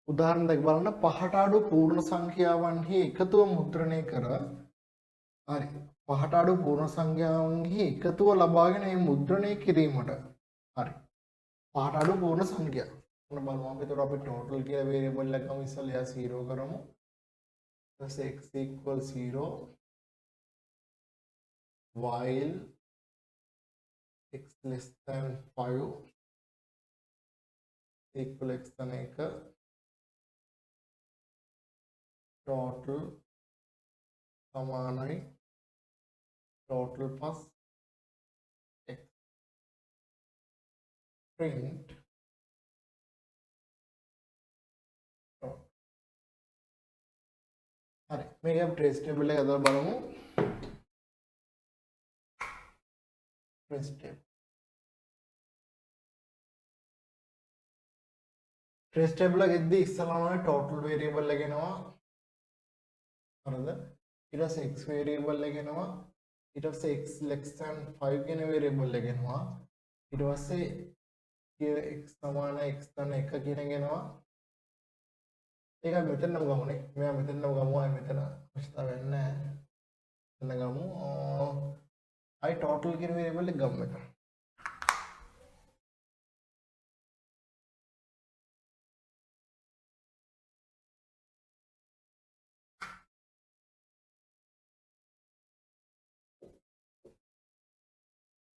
උදාහරණ දෙක බලන්න පහට අඩු පූර්ණ සංඛ්‍යාවන්හි එකතුව මුද්‍රණය කර හරි පහට අඩු පූර්ණ සංඛ්‍යාවන්හි එකතුව ලබාගෙන මේ මුද්‍රණය කිරීමට හරි පහට අඩු පූර්ණ සංඛ්‍යා මොන බලමු අපි ඒතර අපි ටෝටල් කියලා වේරියබල් එකම ඉස්සෙල්ලා 0 කරමු ඊට x equals 0 while x less than 5 equal x than 1 total සමානයි total plus x print හරි මේක trace table එක හදලා බලමු trace table trace table එකෙද්දී ඉස්සලාම total variable එක එනවා හරිද ඊට පස්සේ x variable එක එනවා ඊට පස්සේ x less than 5 කියන variable එක එනවා ඊට පස්සේ x සමාන x තන 1 කියන එක එනවා ඒක මෙතනම ගමුනේ මෙයා මෙතනම ගමු අය මෙතන අවශ්‍යතාවයක් නැහැ මෙතන ගමු අය total කියන variable එක ගමු මෙතන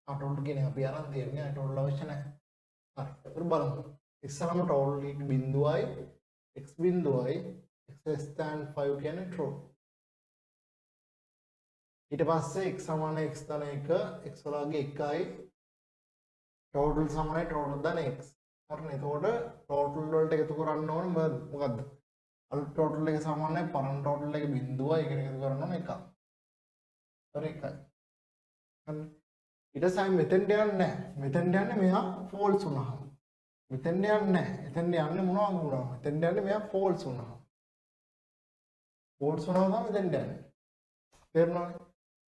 total කියන්නේ අපි අරන් තියෙන්නේ total අවශ්‍ය නැහැ හරි ඒක බලමු ඉස්සරහම total එක බිඳුවයි x බිඳුවයි x less than 5 කියන්නේ true ඊට පස්සේ x සමාන x ධන 1 x වලගේ 1යි total සමානයි total ධන x හරිනේ එතකොට total වලට එකතු කරන්න ඕනේ මොකද්ද අලුත් total එක සමානයි පරණ total එක බිඳුවයි ඒක එකතු කරන්න ඕනේ 1 හරි 1යි හරි ඊට පස්සේ මෙතෙන්ට යන්නේ නැහැ මෙතෙන්ට යන්නේ මෙයා false වුණාම මෙතෙන්ට යන්නේ නැහැ එතෙන්ට යන්නේ මොනවා වුණාම මෙතෙන්ට යන්නේ මෙයා false වුණාම false වුණාම තමයි මෙතෙන්ට යන්නේ තේරුණාද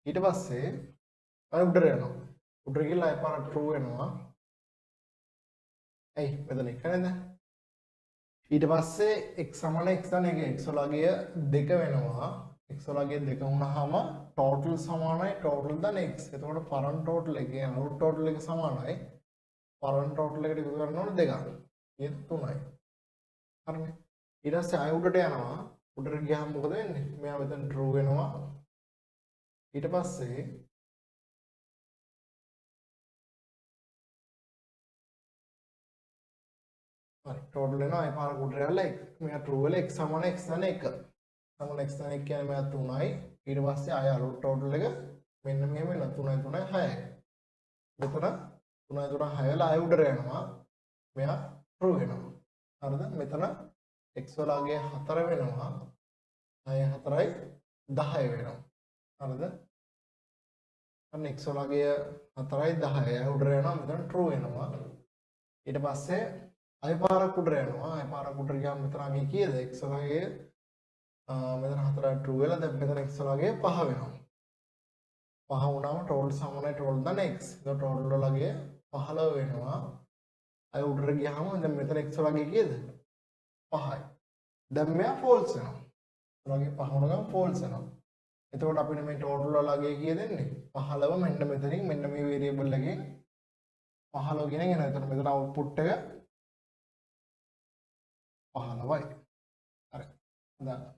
ඊට පස්සේ අර උඩට යනවා උඩට ගිහලා එපාර true වෙනවා ඇයි මෙතන එක නේද ඊට පස්සේ x සමාන x ධන 1 x වලගේ 2 වෙනවා x වලගේ 2 වුණාම total සමානයි total ධන x එතකොට පරණ total එකේ අලුත් total එක සමානයි පරණ total එකට එකතු කරන්න ඕනේ 2ක් ඒක 3යි හරිනේ ඊට පස්සේ ආය උඩට යනවා උඩට ගියාම මොකද වෙන්නේ මෙයා මෙතන true වෙනවා ඊට පස්සේ හරි total වෙනවා ඒ පාර උඩට යලා මෙයා true වෙලා x සමාන x ධන 1 සමාන x ධන 1 කියන්නේ මෙයා 3යි ඊට පස්සේ ආය අලුත් total එක මෙන්න මෙහෙම වෙනවා 3යි 3යි 6යි මෙතන 3යි 3යි 6 වෙලා ආය උඩට යනවා මෙයා true වෙනවා හරිද මෙතන x වලගේ 4 වෙනවා 6 4යි 10 වෙනවා හරිද අන්න x වලගේ 4යි 10යි ආය උඩට යනවා මෙතන true වෙනවා ඊට පස්සේ ආය පාරක් උඩට යනවා ආය පාරක් උඩට ගියාම මෙතන අගේ කීයද x වලගේ මෙතන 4යි true වෙලා දැන් මෙතන x වලගේ 5 වෙනවා 5 වුණාම total සමානයි total ධන x ඒක total වලගේ 15 වෙනවා අය උඩට ගියාම දැන් මෙතන x වලගේ කීයද 5යි දැන් මෙයා false වෙනවා වලගේ 5 වුණාම false වෙනවා එතකොට අපිට මේ total වලගේ කීයද එන්නේ 15 මෙන්න මෙතනින් මෙන්න මේ variable එකෙන් 15 කියන එක එනවා එතකොට මෙතන output එක 15යි හරි හදන්න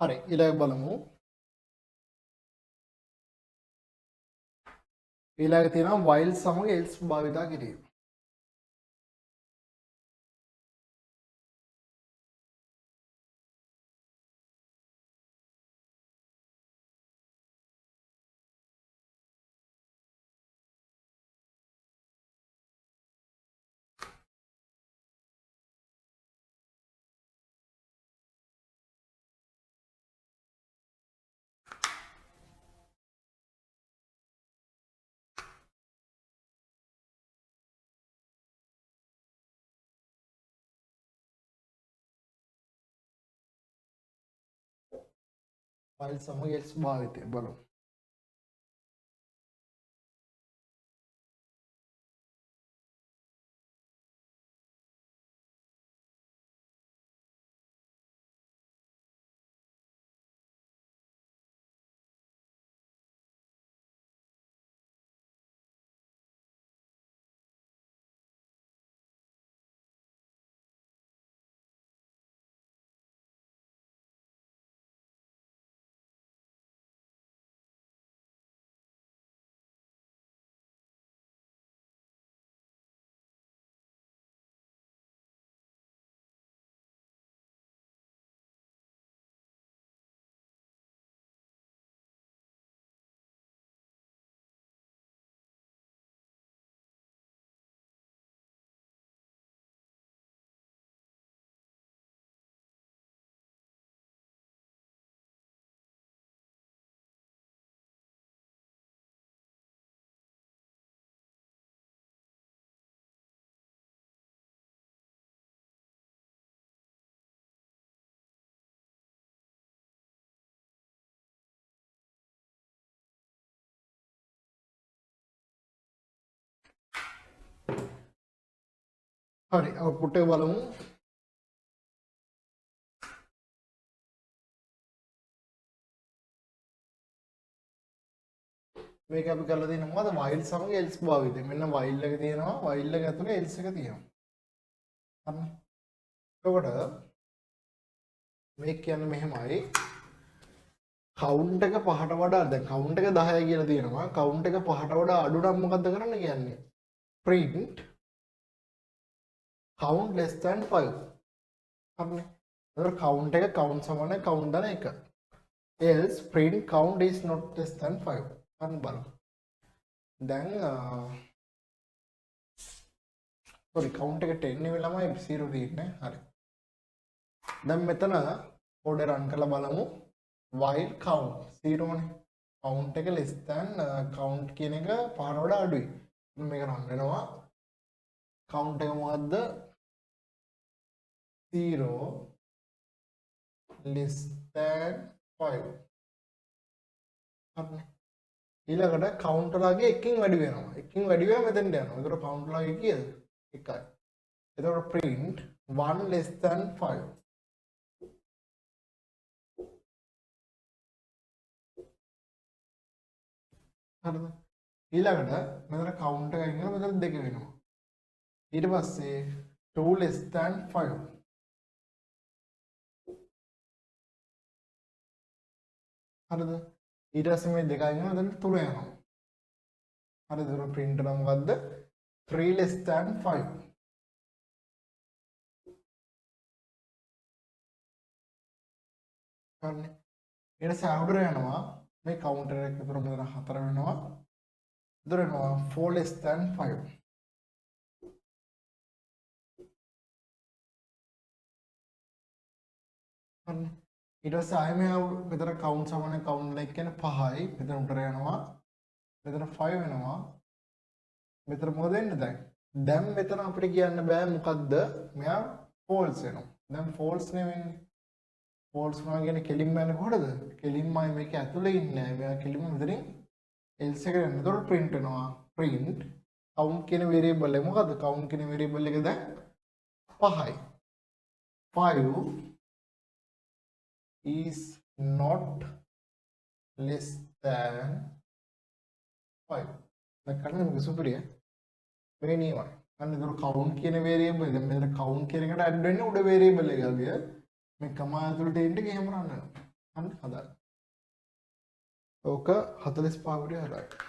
හරි ඊළඟ බලමු. ඊළඟ තියෙනවා while සමග else භාවිතා කිරීම. while සමග else භාවිතය බලමු. හරි අවුට්පුට් එක බලමු. මේක අපි කරලා තියෙන මොකද while සමග else භාවිතය. මෙන්න while එක තියෙනවා while එක ඇතුලේ else එක තියෙනවා. හරිනේ. එතකොට මේක කියන්නේ මෙහෙමයි. count එක 5ට වඩා දැන් count එක 10යි කියලා තියෙනවා. count එක 5ට වඩා අඩු නම් මොකද්ද කරන්න කියන්නේ? print count less than 5. හරිනේ. එතකොට count එක count සමානයි count දන 1. else print count is not less than 5. අන්න බලමු. දැන් sorry count එක 10 නෙවෙයි ළමයි 0 තියෙන්නේ. හරි. දැන් මෙතන code run කරලා බලමු. while count 0 නේ. count එක less than count කියන එක 5ට වඩා අඩුයි. මේක run වෙනවා. count එක මොකද්ද? 0 less than 5. හරිනේ. ඊළඟට කවුන්ටර්ලාගේ එකකින් වැඩි වෙනවා. එකකින් වැඩි වෙලා මෙතෙන්ට යනවා. ඒකට කවුන්ටර්ලාගේ කීයද? 1යි. එතකොට print 1 less than 5. හරිද? ඊළඟට මෙතන කවුන්ට් එක අයින් කරලා මෙතන 2 වෙනවා. ඊට පස්සේ 2 less than 5. හරිද? ඊට පස්සේ මේ 2 අයින් කරලා මෙතන 3 යනවා. හරිද? ඒක print එක මොකද්ද? 3 less than 5. හරිනේ. ඊට පස්සේ අවුඩර යනවා. මේ කවුන්ටර් එක විතර මෙතන 4 වෙනවා. ඉතර වෙනවා 4 less than 5. හරිනේ. ඊට පස්සේ ආයෙ මේ මෙතන කවුන්ට් සමාන කවුන්ට් එක කියන්නේ 5යි. මෙතන උඩට යනවා. මෙතන 5 වෙනවා. මෙතන මොකද වෙන්නේ දැන්? දැන් මෙතන අපිට කියන්න බෑ මොකද්ද? මෙයා false වෙනවා. දැන් false නේ වෙන්නේ. false වුණා කියන්නේ කෙලින්ම යන්නේ කොහටද? කෙලින්මයි මේක ඇතුලේ ඉන්නේ නැහැ. මෙයා කෙලින්ම මෙතනින් else එකට යනවා. ඒතකොට print වෙනවා. print count කියන variable එක මොකද්ද? count කියන variable එක දැන් 5යි. 5 is not less than 5. දැන් කන්න මේක සුපිරිය. මේ නියමයි. අන්න ඒතකොට count කියන variable දැන් මෙතන count කියන එකට add වෙන්නේ උඩ variable එක ගිය. මේ කමා ඇතුළට එන්න එහෙම රන් වෙනවා. අන්න හොඳයි. ඕක 45 කට හදයි.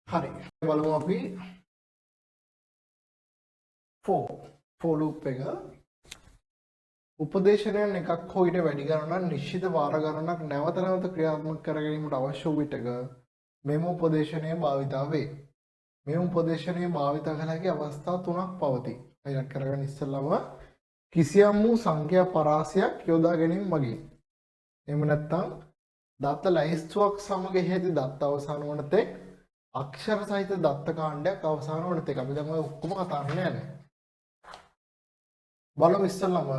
හරි. බලමු අපි for loop එක උපදේශනයන් එකක් හෝ ඊට වැඩි ගණනක් නිශ්චිත වාර ගණනක් නැවත නැවත ක්‍රියාත්මක කර ගැනීමට අවශ්‍ය වූ විටක මෙම උපදේශනය භාවිතා වේ. මෙම උපදේශනය භාවිත කළ හැකි අවස්ථා තුනක් පවතී. අයත් කරගෙන ඉස්සෙල්ලාම කිසියම් වූ සංඛ්‍යා පරාසයක් යොදා ගැනීම මගින්. එහෙම නැත්නම් දත්ත ලැයිස්තුවක් සමග හේති දත්ත අවසාන වන තෙක් අක්ෂර සහිත දත්ත කාණ්ඩයක් අවසාන වන තෙක් අපි දැන් ඔය ඔක්කොම කතා කරන්නේ නැහැ. බලමු ඉස්සෙල්ලාම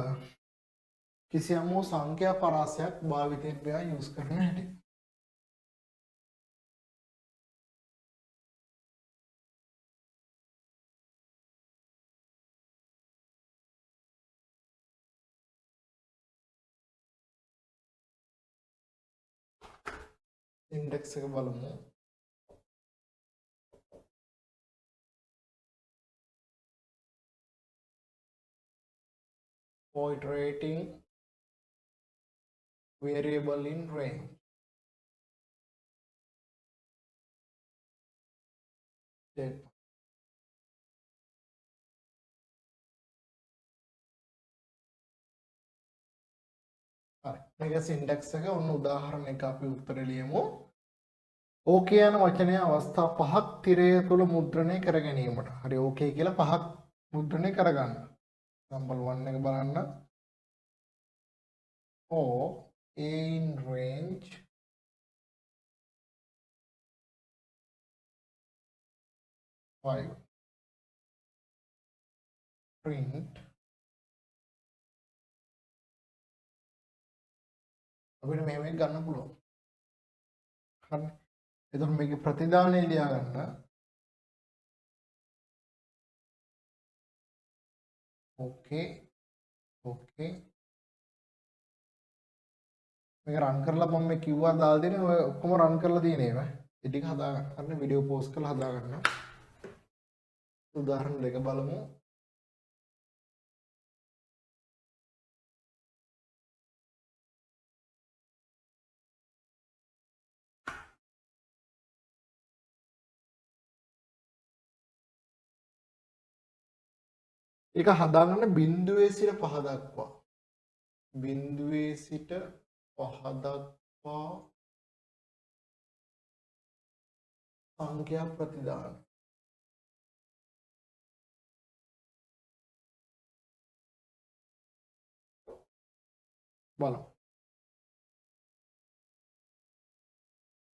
කිසියම් වූ සංඛ්‍යා පරාසයක් භාවිතයෙන් මෙයා යූස් කරන හැටි. ඉන්ඩෙක්ස් එක බලමු. For iterating variable in range. That. හරි. මේක සින්ටැක්ස් එක ඔන්න උදාහරණයක අපි උත්තර ලියමු. ඕකේ යන වචනය අවස්ථා පහක් තිරය තුල මුද්‍රණය කර ගැනීමට. හරි ඕකේ කියලා පහක් මුද්‍රණය කරගන්න. example 1 එක බලන්න. for a in range five print අපිට මේක ගන්න පුළුවන්. හරි. එතකොට මේකේ ප්‍රතිදානය ලියා ගන්න. ඕකේ ඕකේ මේක රන් කරලා මම මේ කිව්වා දාලා දෙන්නේ ඔය ඔක්කොම රන් කරලා තියෙන ඒවා. ඒ ටික හදා ගන්න. වීඩියෝ පෝස්ට් කරලා හදා ගන්න. උදාහරණ දෙක බලමු. ඒක හදාගන්න බිඳුවේ සිට පහ දක්වා. බිඳුවේ සිට පහ දක්වා සංඛ්‍යා ප්‍රතිදාන. බලමු.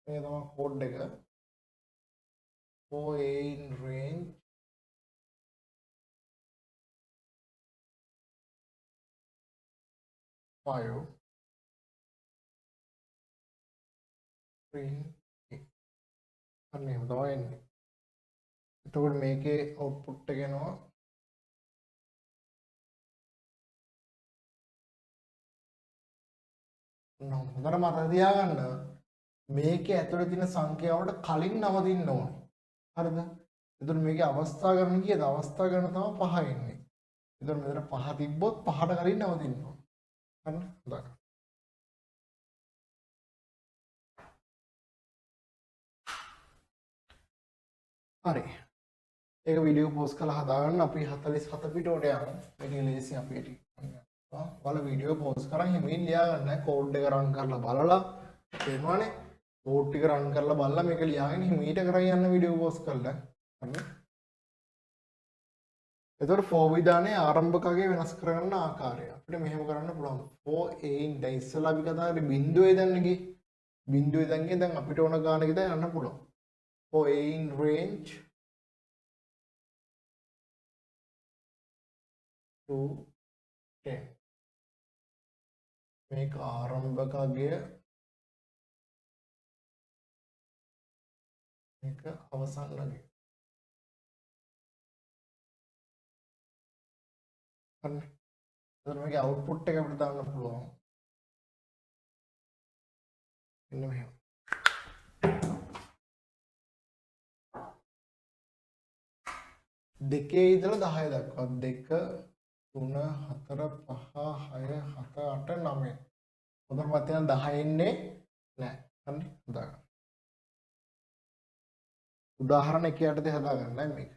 මේ තමයි කෝඩ් එක. for a in range five print අන්න එහෙම තමයි එන්නේ. එතකොට මේකේ output එක එනවා හොඳට මතක තියාගන්න මේකේ ඇතුලේ තියෙන සංඛ්‍යාවට කලින් නවතින්න ඕනේ. හරිද? එතකොට මේකේ අවස්ථා ගණන කීයද? අවස්ථා ගණන තමයි 5 එන්නේ. එතකොට මෙතන 5 තිබ්බොත් 5ට කලින් නවතින්න ඕනේ. හරි? හොඳයි. හරි. ඒක වීඩියෝ පෝස්ට් කරලා හදාගන්න අපි 47 පිටෝට යමු. මේක ලේසි අපිට. ඔයාලා වීඩියෝ පෝස්ට් කරන් හිමින් ලියා ගන්න කෝඩ් එක රන් කරලා බලලා තේරුණානේ? කෝඩ් ටික රන් කරලා බලලා මේක ලියාගෙන හිමීට කරන් යන්න වීඩියෝ පෝස්ට් කරලා. හරි. එතකොට for විධානයේ ආරම්භකගේ වෙනස් කරගන්න ආකාරය. අපිට මෙහෙම කරන්න පුළුවන්. for a in දැන් ඉස්සලා අපි කතා කරේ බිඳුවේ දැන් ගියේ. බිඳුවේ දැන් ගියේ දැන් අපිට ඕන ගානක ඉඳන් යන්න පුළුවන්. for a in range to 10. මේක ආරම්භකගේ මේක අවසන්ලගේ. හරි. එතකොට මේකේ අවුට්පුට් එක අපිට දාන්න පුළුවන්. මෙන්න මෙහෙම. දෙකේ ඉඳලා 10 දක්වා 2 3 4 5 6 7 8 9. හොඳට මතක තියාගන්න 10 එන්නේ නැහැ. හරි. හදාගන්න. උදාහරණ 1 යටතේ හදාගන්නයි මේක.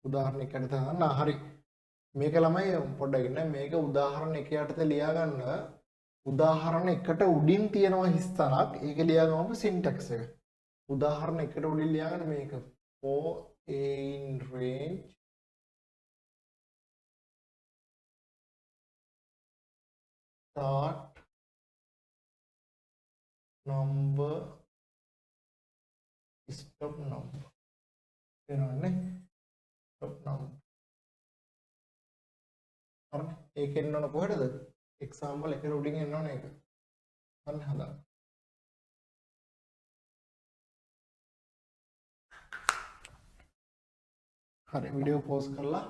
උදාහරණ 1 යටතේ හදාගන්න. හරි. මේක ළමයි පොඩ්ඩක් ඉන්න මේක උදාහරණ 1 යටතේ ලියා ගන්න. උදාහරණ 1ට උඩින් තියෙනවා හිස්තනක්. ඒක ලියා ගමු සින්ටැක්ස් එක. උදාහරණ 1ට උඩින් ලියා ගන්න මේක. for a in range start number stop number එනවනේ stop number හරි ඒකෙන් යන කොහෙටද එක්සාම්පල් එක උඩින් එන්න ඕනේ ඒක. අන්න හදා. හරි වීඩියෝ පෝස් කරලා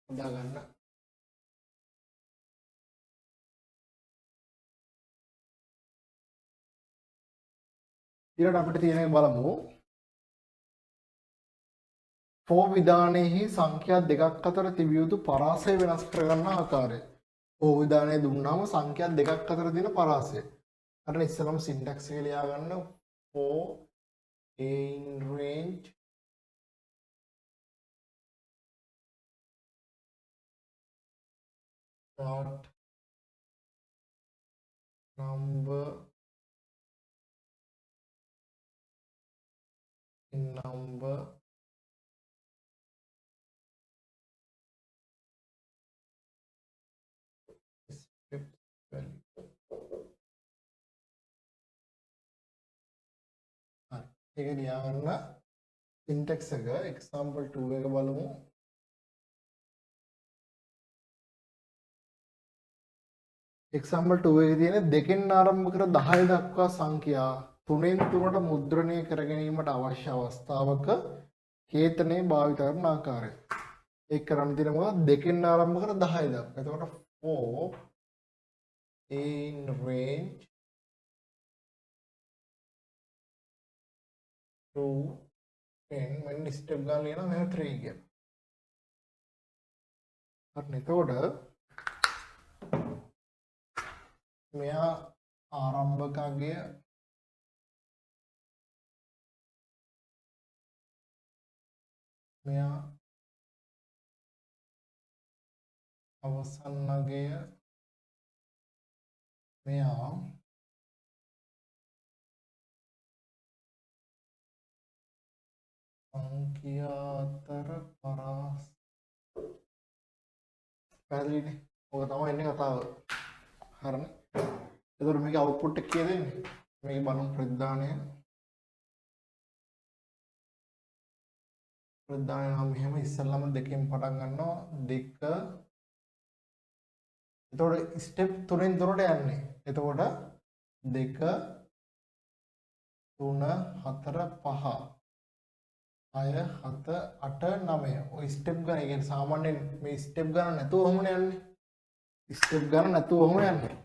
හදා ගන්න. ඊළඟට අපිට තියෙන බලමු ෆෝ විධානයෙහි සංඛ්‍යා දෙකක් අතර තිබිය යුතු පරාසය වෙනස් කරගන්න ආකාරය. ෆෝ විධානය දුන්නාම සංඛ්‍යා දෙකක් අතර තියෙන පරාසය. අර ඉස්සෙල්ලාම සින්ටැක්ස් එක ලියා ගන්න for a in range dot number in number script value. ඒක ලියා ගන්න සින්ටැක්ස් එක example 2 එක බලමු. example 2 එකේ තියෙන දෙකෙන් ආරම්භ කර 10 දක්වා සංඛ්‍යා 3න් 3ට මුද්‍රණය කර ගැනීමට අවශ්‍ය අවස්ථාවක කේතනයේ භාවිත කරන ආකාරය. ඒක කරන්න තියෙන මොකක්ද? දෙකෙන් ආරම්භ කර 10 දක්වා. එතකොට 4 in range to 10 when step ගන්න ලියනවා මෙහෙම 3 කියලා. හරි එතකොට මෙයා ආරම්භකගේ මෙයා අවසන්නගේ මෙයා සංඛ්‍යාතර පරාස පැහැදිලිනේ. ඔක තමයි ඉන්නේ කතාව. හරිනේ. එතකොට මේක අවුට්පුට් එක කියලා දෙන්නේ. මේක බලමු ප්‍රධානය. ප්‍රධානය නම් මෙහෙම ඉස්සෙල්ලාම දෙකෙන් පටන් ගන්නවා. 2 එතකොට ස්ටෙප් 3න් 3ට යන්නේ. එතකොට 2 3 4 5 6 7 8 9 ඔය ස්ටෙප් ගන්න. ඒ කියන්නේ සාමාන්‍යයෙන් මේ ස්ටෙප් ගන්න නැතුව ඔහොමනේ යන්නේ. ස්ටෙප් ගන්න නැතුව ඔහොම යන්නේ.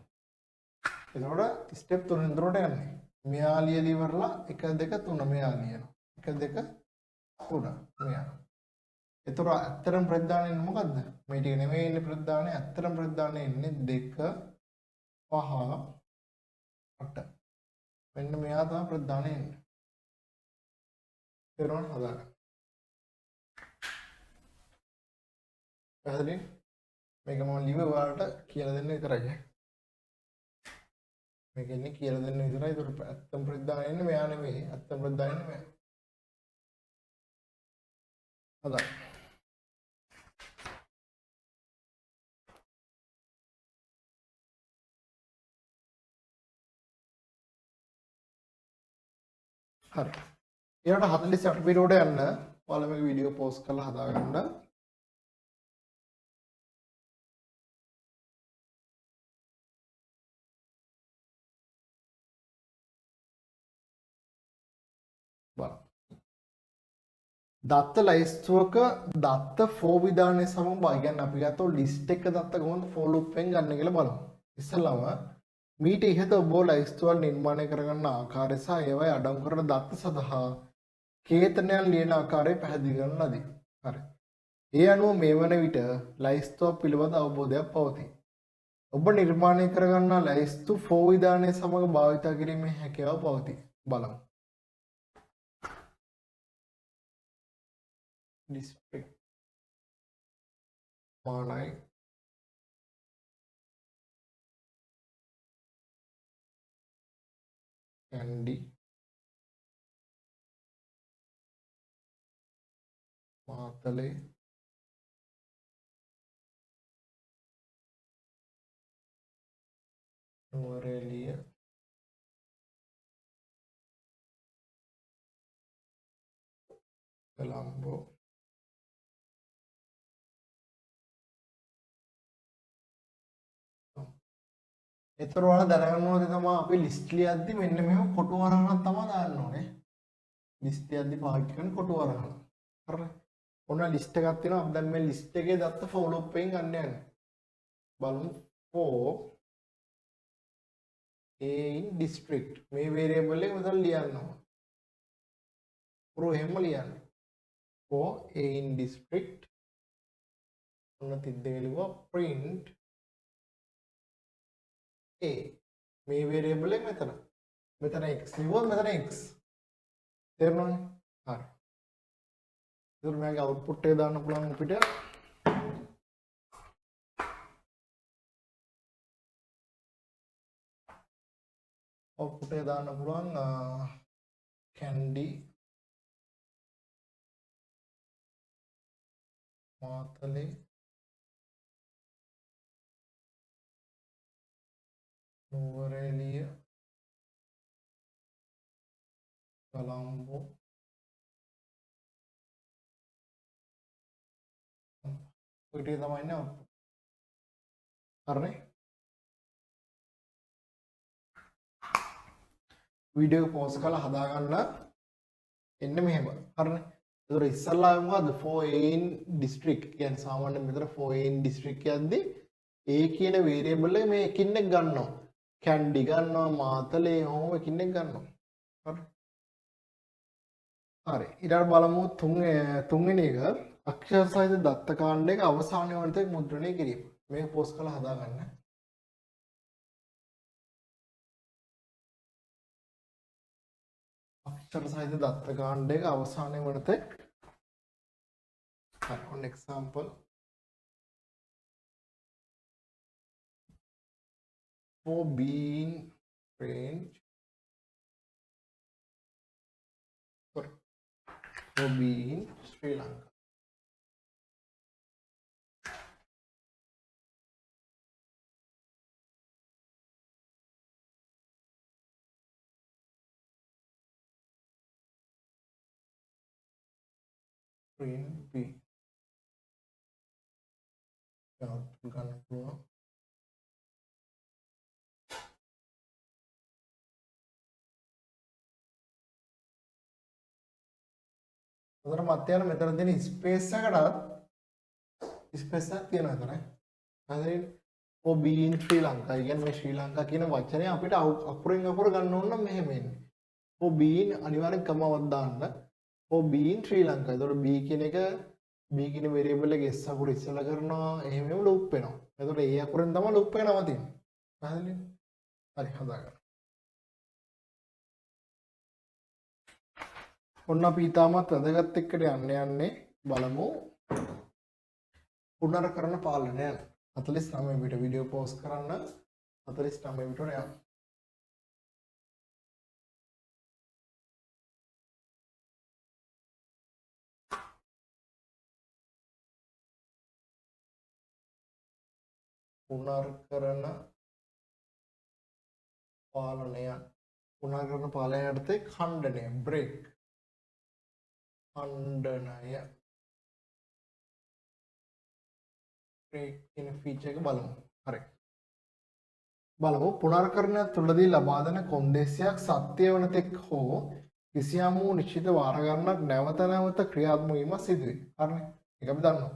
එතකොට ස්ටෙප් 3න් 3ට යන්නේ. මෙයා ලියලා ඉවරලා 1 2 3 මෙයා ලියනවා. 1 2 3 මෙයා. එතකොට ඇත්තටම ප්‍රධාන එන්නේ මොකද්ද? මේ ටික නෙමෙයි ඉන්නේ ප්‍රධාන. ඇත්තටම ප්‍රධාන එන්නේ 2 5 8. මෙන්න මෙයා තමයි ප්‍රධාන එන්නේ. තේරුණාද? හදාගන්න. පැහැදිලි? මේක මම ලිව ඔයාලට කියලා දෙන්න විතරයි. මේක ඉන්නේ කියලා දෙන්න විතරයි. ඒක ඇත්තම ප්‍රධාන එන්නේ මෙයා නෙමෙයි. ඇත්තම ප්‍රධාන එන්නේ මෙයා. හදාගන්න. හරි. ඊළඟට 48 පිටුවට යන්න ඔයාලා මේක වීඩියෝ පෝස්ට් කරලා හදාගන්න. බලන්න. දත්ත ලයිස්තුවක දත්ත ෆෝ විධානය සමග කියන්නේ අපි ගත්තොත් ලිස්ට් එක දත්ත කොහොමද ෆෝ ලූප් එකෙන් ගන්න කියලා බලමු. ඉස්සෙල්ලාම මීට ඉහත ඔබ ලයිස්තුවල් නිර්මාණය කරගන්න ආකාරය සහ ඒවායි අඩංගු කරන දත්ත සඳහා කේතනයන් ලියන ආකාරය පැහැදිලි කරන ලදී. හරි. ඒ අනුව මේ වන විට ලයිස්තුවක් පිළිබඳ අවබෝධයක් පවතී. ඔබ නිර්මාණය කරගන්නා ලයිස්තු ෆෝ විධානය සමග භාවිත කිරීමේ හැකියාව පවතී. බලමු. district මානයි ඇන්ඩි මාතලේ නුවරඑළිය කොළඹ ඒතර ඔයාලා දැනගන්න ඕනේ තමයි අපි ලිස්ට් ලියද්දි මෙන්න මෙහෙම කොටු වරහණක් තමයි දාන්න ඕනේ. ලිස්ට් ලියද්දි පාවිච්චි කරන කොටු වරහණ. හරිද? ඔන්න ලිස්ට් එකක් තියෙනවා. අපි දැන් මේ ලිස්ට් එකේ දත්ත ෆෝලෝ අප් එකෙන් ගන්න යන්නේ. බලමු for a in district මේ variable එක මෙතන ලියන්න ඕනේ. pro එහෙම ලියන්න. for a in district ඔන්න තිද්දේ ලියුවා print a මේ variable එක මෙතන. මෙතන x ලියුවොත් මෙතන x. තේරුණානේ? හරි. ඒතර මේකේ output එක දාන්න පුළුවන් අපිට output එක දාන්න පුළුවන් candy මාතලේ නුවරඑළිය කොළඹ ඔය ටික තමයි ඉන්නේ output. හරිනේ? වීඩියෝ එක පෝස් කරලා හදා ගන්න එන්න මෙහෙම. හරිනේ? ඒතර ඉස්සල්ලා මොකද්ද for a in district කියන්නේ සාමාන්‍යයෙන් මෙතන for a in district කියද්දී a කියන variable එක මේ එකින් එක ගන්නවා. candy ගන්නවා මාතලේ ඔහොම එකින් එක ගන්නවා. හරි. හරි. ඊට බලමු තුන්වෙනි එක අක්ෂර සහිත දත්ත කාණ්ඩයක අවසානයේ වන තෙක් මුද්‍රණය කිරීම. මේක පෝස් කරලා හදා ගන්න. අක්ෂර සහිත දත්ත කාණ්ඩයක අවසානයේ වන තෙක් one example for being range for being Sri Lanka. Print B. ගන්න පුළුවන්. උදේට මත් යන මෙතන තියෙන ස්පේස් එකටත් ස්පේස් එකක් තියෙනවා එතන. හරිද? for being Sri Lanka. කියන්නේ මේ ශ්‍රී ලංකා කියන වචනේ අපිට අකුරෙන් අකුර ගන්න ඕන නම් මෙහෙම එන්නේ. for being අනිවාර්යෙන් කමාවක් දාන්න. for being Sri Lanka. ඒතකොට b කියන එක b කියන variable එක s අකුර ඉස්සලා කරනවා. එහෙම ලූප් වෙනවා. ඒතකොට a අකුරෙන් තමයි ලූප් එක නවතින්නේ. හරිද? හරි හදාගන්න. ඔන්න අපි ඊටමත් වැදගත් එක්කට යන්නේ බලමු පුනරකරණ පාලනය 49 විතර වීඩියෝ පෝස්ට් කරන්න 49 විතර යන්න. පුනරකරණ පාලනය යටතේ ඛණ්ඩනය බ්‍රේක් ඛණ්ඩනය බ්‍රේක් කියන ෆීචර් එක බලමු. හරි. බලමු පුනර්කරණය තුළදී ලබා දෙන කොන්දේසියක් සත්‍ය වන තෙක් හෝ කිසියම් වූ නිශ්චිත වාර ගණනක් නැවත නැවත ක්‍රියාත්මක වීම සිදුවේ. හරිනේ. ඒක අපි දන්නවා.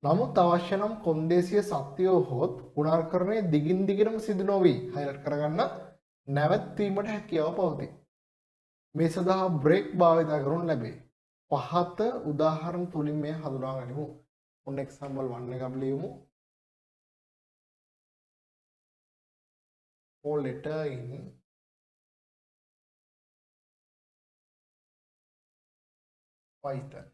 නමුත් අවශ්‍ය නම් කොන්දේසිය සත්‍ය වූහොත් පුනර්කරණය දිගින් දිගටම සිදු නොවි හයිලයිට් කරගන්න නැවැත්වීමට හැකියාව පවතී. මේ සඳහා බ්‍රේක් භාවිත කරනු ලැබේ. පහත උදාහරණ තුලින් මේ හඳුනා ගනිමු. ඔන්න එක්සැම්පල් 1 එක අපි ලියමු. for letter in Python.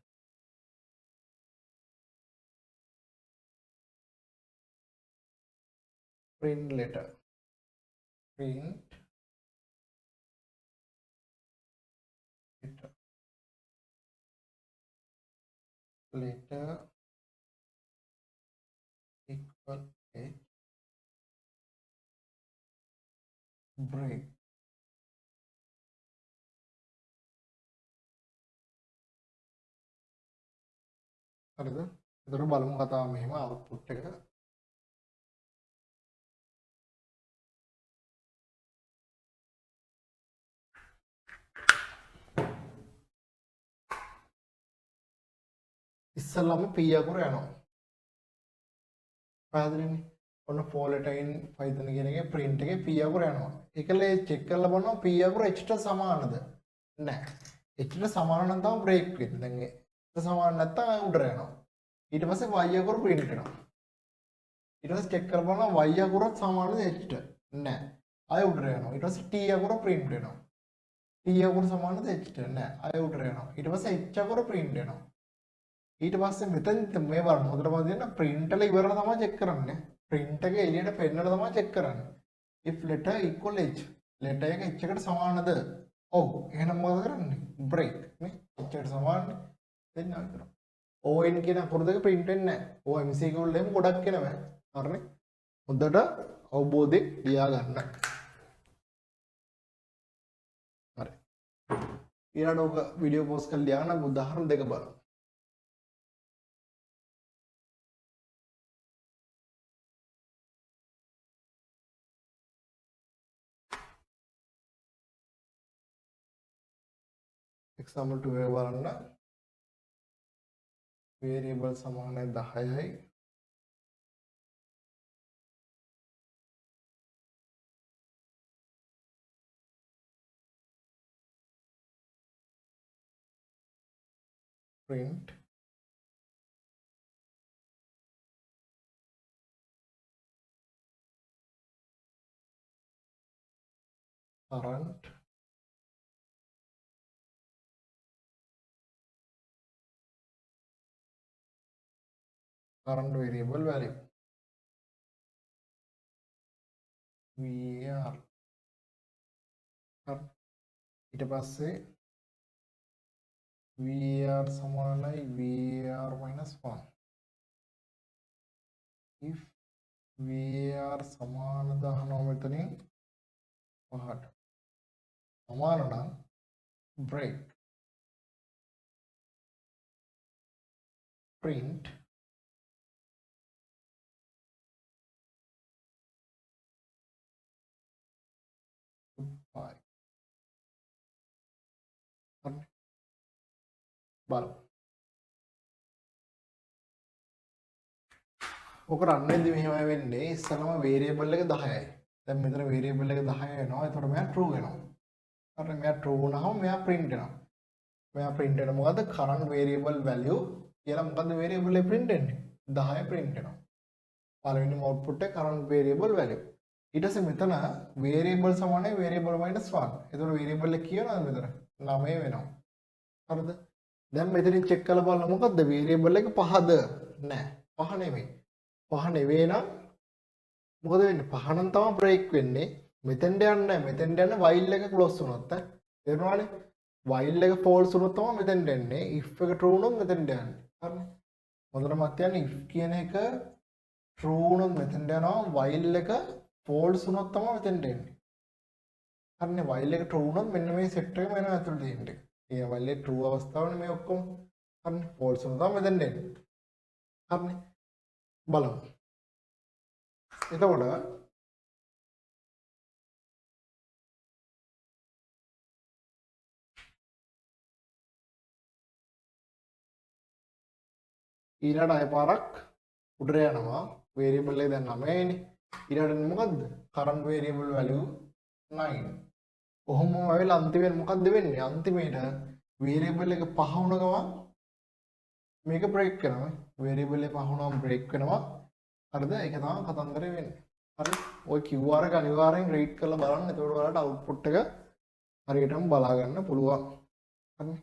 Print letter. Print letter. Letter equal a break. හරිද? එතකොට බලමු කතාව මෙහෙම output එක ඉස්සල්ලාම p අකුර යනවා. පැහැදිලිනේ? ඔන්න ෆෝලටයින් Python කියන එකේ print එකේ p අකුර යනවා. ඒකලේ චෙක් කරලා බලනවා p අකුර h ට සමානද? නැහැ. h ට සමාන නම් තමයි break වෙන්නේ. දැන් ඒක සමාන නැත්නම් උඩට යනවා. ඊට පස්සේ y අකුර print වෙනවා. ඊට පස්සේ චෙක් කරලා බලනවා y අකුරත් සමානද h ට? නැහැ. ආය උඩට යනවා. ඊට පස්සේ t අකුර print වෙනවා. t අකුර සමානද h ට? නැහැ. ආය උඩට යනවා. ඊට පස්සේ h අකුර print වෙනවා. ඊට පස්සේ මෙතන මේ බලන්න හොඳට බලන්න print එක ඉවරලා තමයි check කරන්නේ. print එක එළියට පෙන්නලා තමයි check කරන්නේ. if letter equal h letter එක h එකට සමානද? ඔව්. එහෙනම් මොකද කරන්නේ? break නේ. h එකට සමානනේ. දෙන්න විතර. on කියන අකුරු දෙක print වෙන්නේ නැහැ. ඔය MCQ වල එහෙම ගොඩක් එනවා. හරිනේ. හොඳට අවබෝධයෙන් ලියා ගන්න. හරි. ඊළඟ ඔක වීඩියෝ පෝස්ට් කරලා ලියා ගන්න උදාහරණ දෙක බලමු. example 2 එක බලන්න. variable සමානයි 10යි. print current variable value var ඊට පස්සේ var සමානයි var minus 1 if var සමාන දානවා මෙතනින් පහට සමාන නම් break print goodbye. බලමු. ඔක රන් වෙද්දි මෙහෙමයි වෙන්නේ. ඉස්සලම variable එක 10යි. දැන් මෙතන variable එක 10 වෙනවා. එතකොට මෙයා true වෙනවා. හරි මෙයා true වුණාම මෙයා print වෙනවා. මෙයා print වෙන මොකද්ද? current variable value කියලා මොකද්ද variable එක print වෙන්නේ? 10 print වෙනවා. පළවෙනිම output එක current variable value. ඊට පස්සේ මෙතන variable සමානයි variable minus 1. එතකොට variable එක කියනවාද මෙතන? 9 වෙනවා. හරිද? දැන් මෙතනින් check කරලා බලන්න මොකද්ද variable එක 5ද? නැහැ. 5 නෙමෙයි. 5 නෙවෙයි නම් මොකද වෙන්නේ? 5 නම් තමයි break වෙන්නේ. මෙතෙන්ට යන්නේ නැහැ. මෙතෙන්ට යන්නේ while එක close වුණොත් ඈ. තේරුණානේ? while එක false වුණොත් තමයි මෙතෙන්ට එන්නේ. if එක true වුණොත් මෙතෙන්ට යන්නේ. හරිනේ? හොඳට මතක තියාගන්න if කියන එක true වුණොත් මෙතෙන්ට යනවා. while එක false වුණොත් තමයි මෙතෙන්ට එන්නේ. හරිනේ? while එක true වුණොත් මෙන්න මේ set එකම එනවා ඇතුළට තියෙන්නේ. ඒ while එක true අවස්ථාවනේ මේ ඔක්කොම. හරිනේ? false වුණොත් තමයි මෙතෙන්ට එන්නේ. හරිනේ? බලමු. එතකොට ඊළඟ අය පාරක් උඩට යනවා variable එක දැන් 9යිනේ ඊළඟට මොකද්ද current variable value 9 කොහොම වෙලා අන්තිමට මොකද්ද වෙන්නේ අන්තිමේට variable එක පහ වුණ ගමන් මේක break කරනවා variable එක පහ වුණාම break වෙනවා හරිද ඒක තමයි කතන්දරේ වෙන්නේ හරි ඔය QR එක අනිවාර්යෙන් read කරලා බලන්න එතකොට ඔයාලට output එක හරියටම බලා ගන්න පුළුවන් හරි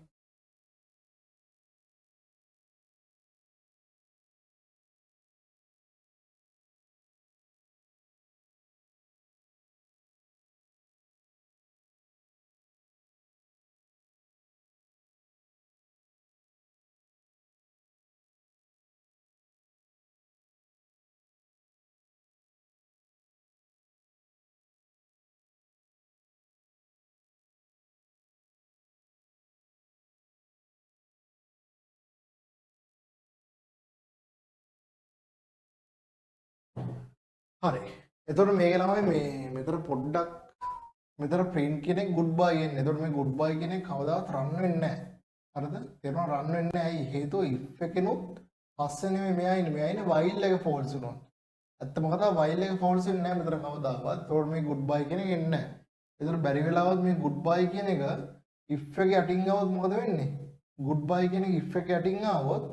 හරි එතකොට මේක ළමයි මේ මෙතන පොඩ්ඩක් මෙතන print කියන එක goodbye කියන්නේ. එතකොට මේ goodbye කියන එක කවදාවත් run වෙන්නේ නැහැ. හරිද? තේරුණා රන් වෙන්නේ නැහැ. ඇයි? හේතුව if එකෙනුත් පස්සේ නෙමෙයි මෙයා ඉන්නේ. මෙයා ඉන්නේ while එක false වුණා. ඇත්තම කතාව while එක false වෙන්නේ නැහැ මෙතන කවදාවත්. ඒතකොට මේ goodbye කියන එක එන්නේ නැහැ. ඒතකොට බැරි වෙලාවත් මේ goodbye කියන එක if එක යටින් આવොත් මොකද වෙන්නේ? goodbye කියන එක if එක යටින් આવොත්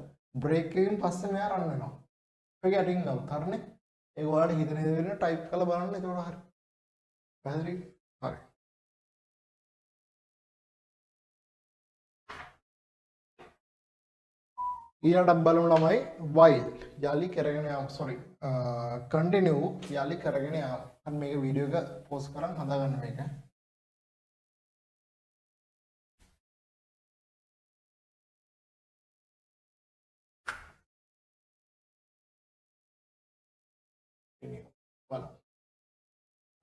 break එකකින් පස්සේ මෙයා run වෙනවා. if එක යටින් આવොත් හරිනේ. ඒක ඔයාලට හිතන විදිහට type කරලා බලන්න. ඒතකොට හරි. පැහැදිලිද? හරි. ඊළඟට බලමු ළමයි while යලි කරගෙන යාම sorry continue යලි කරගෙන යාම. අන්න මේක වීඩියෝ එක පෝස් කරන් හදාගන්න මේක. බලමු.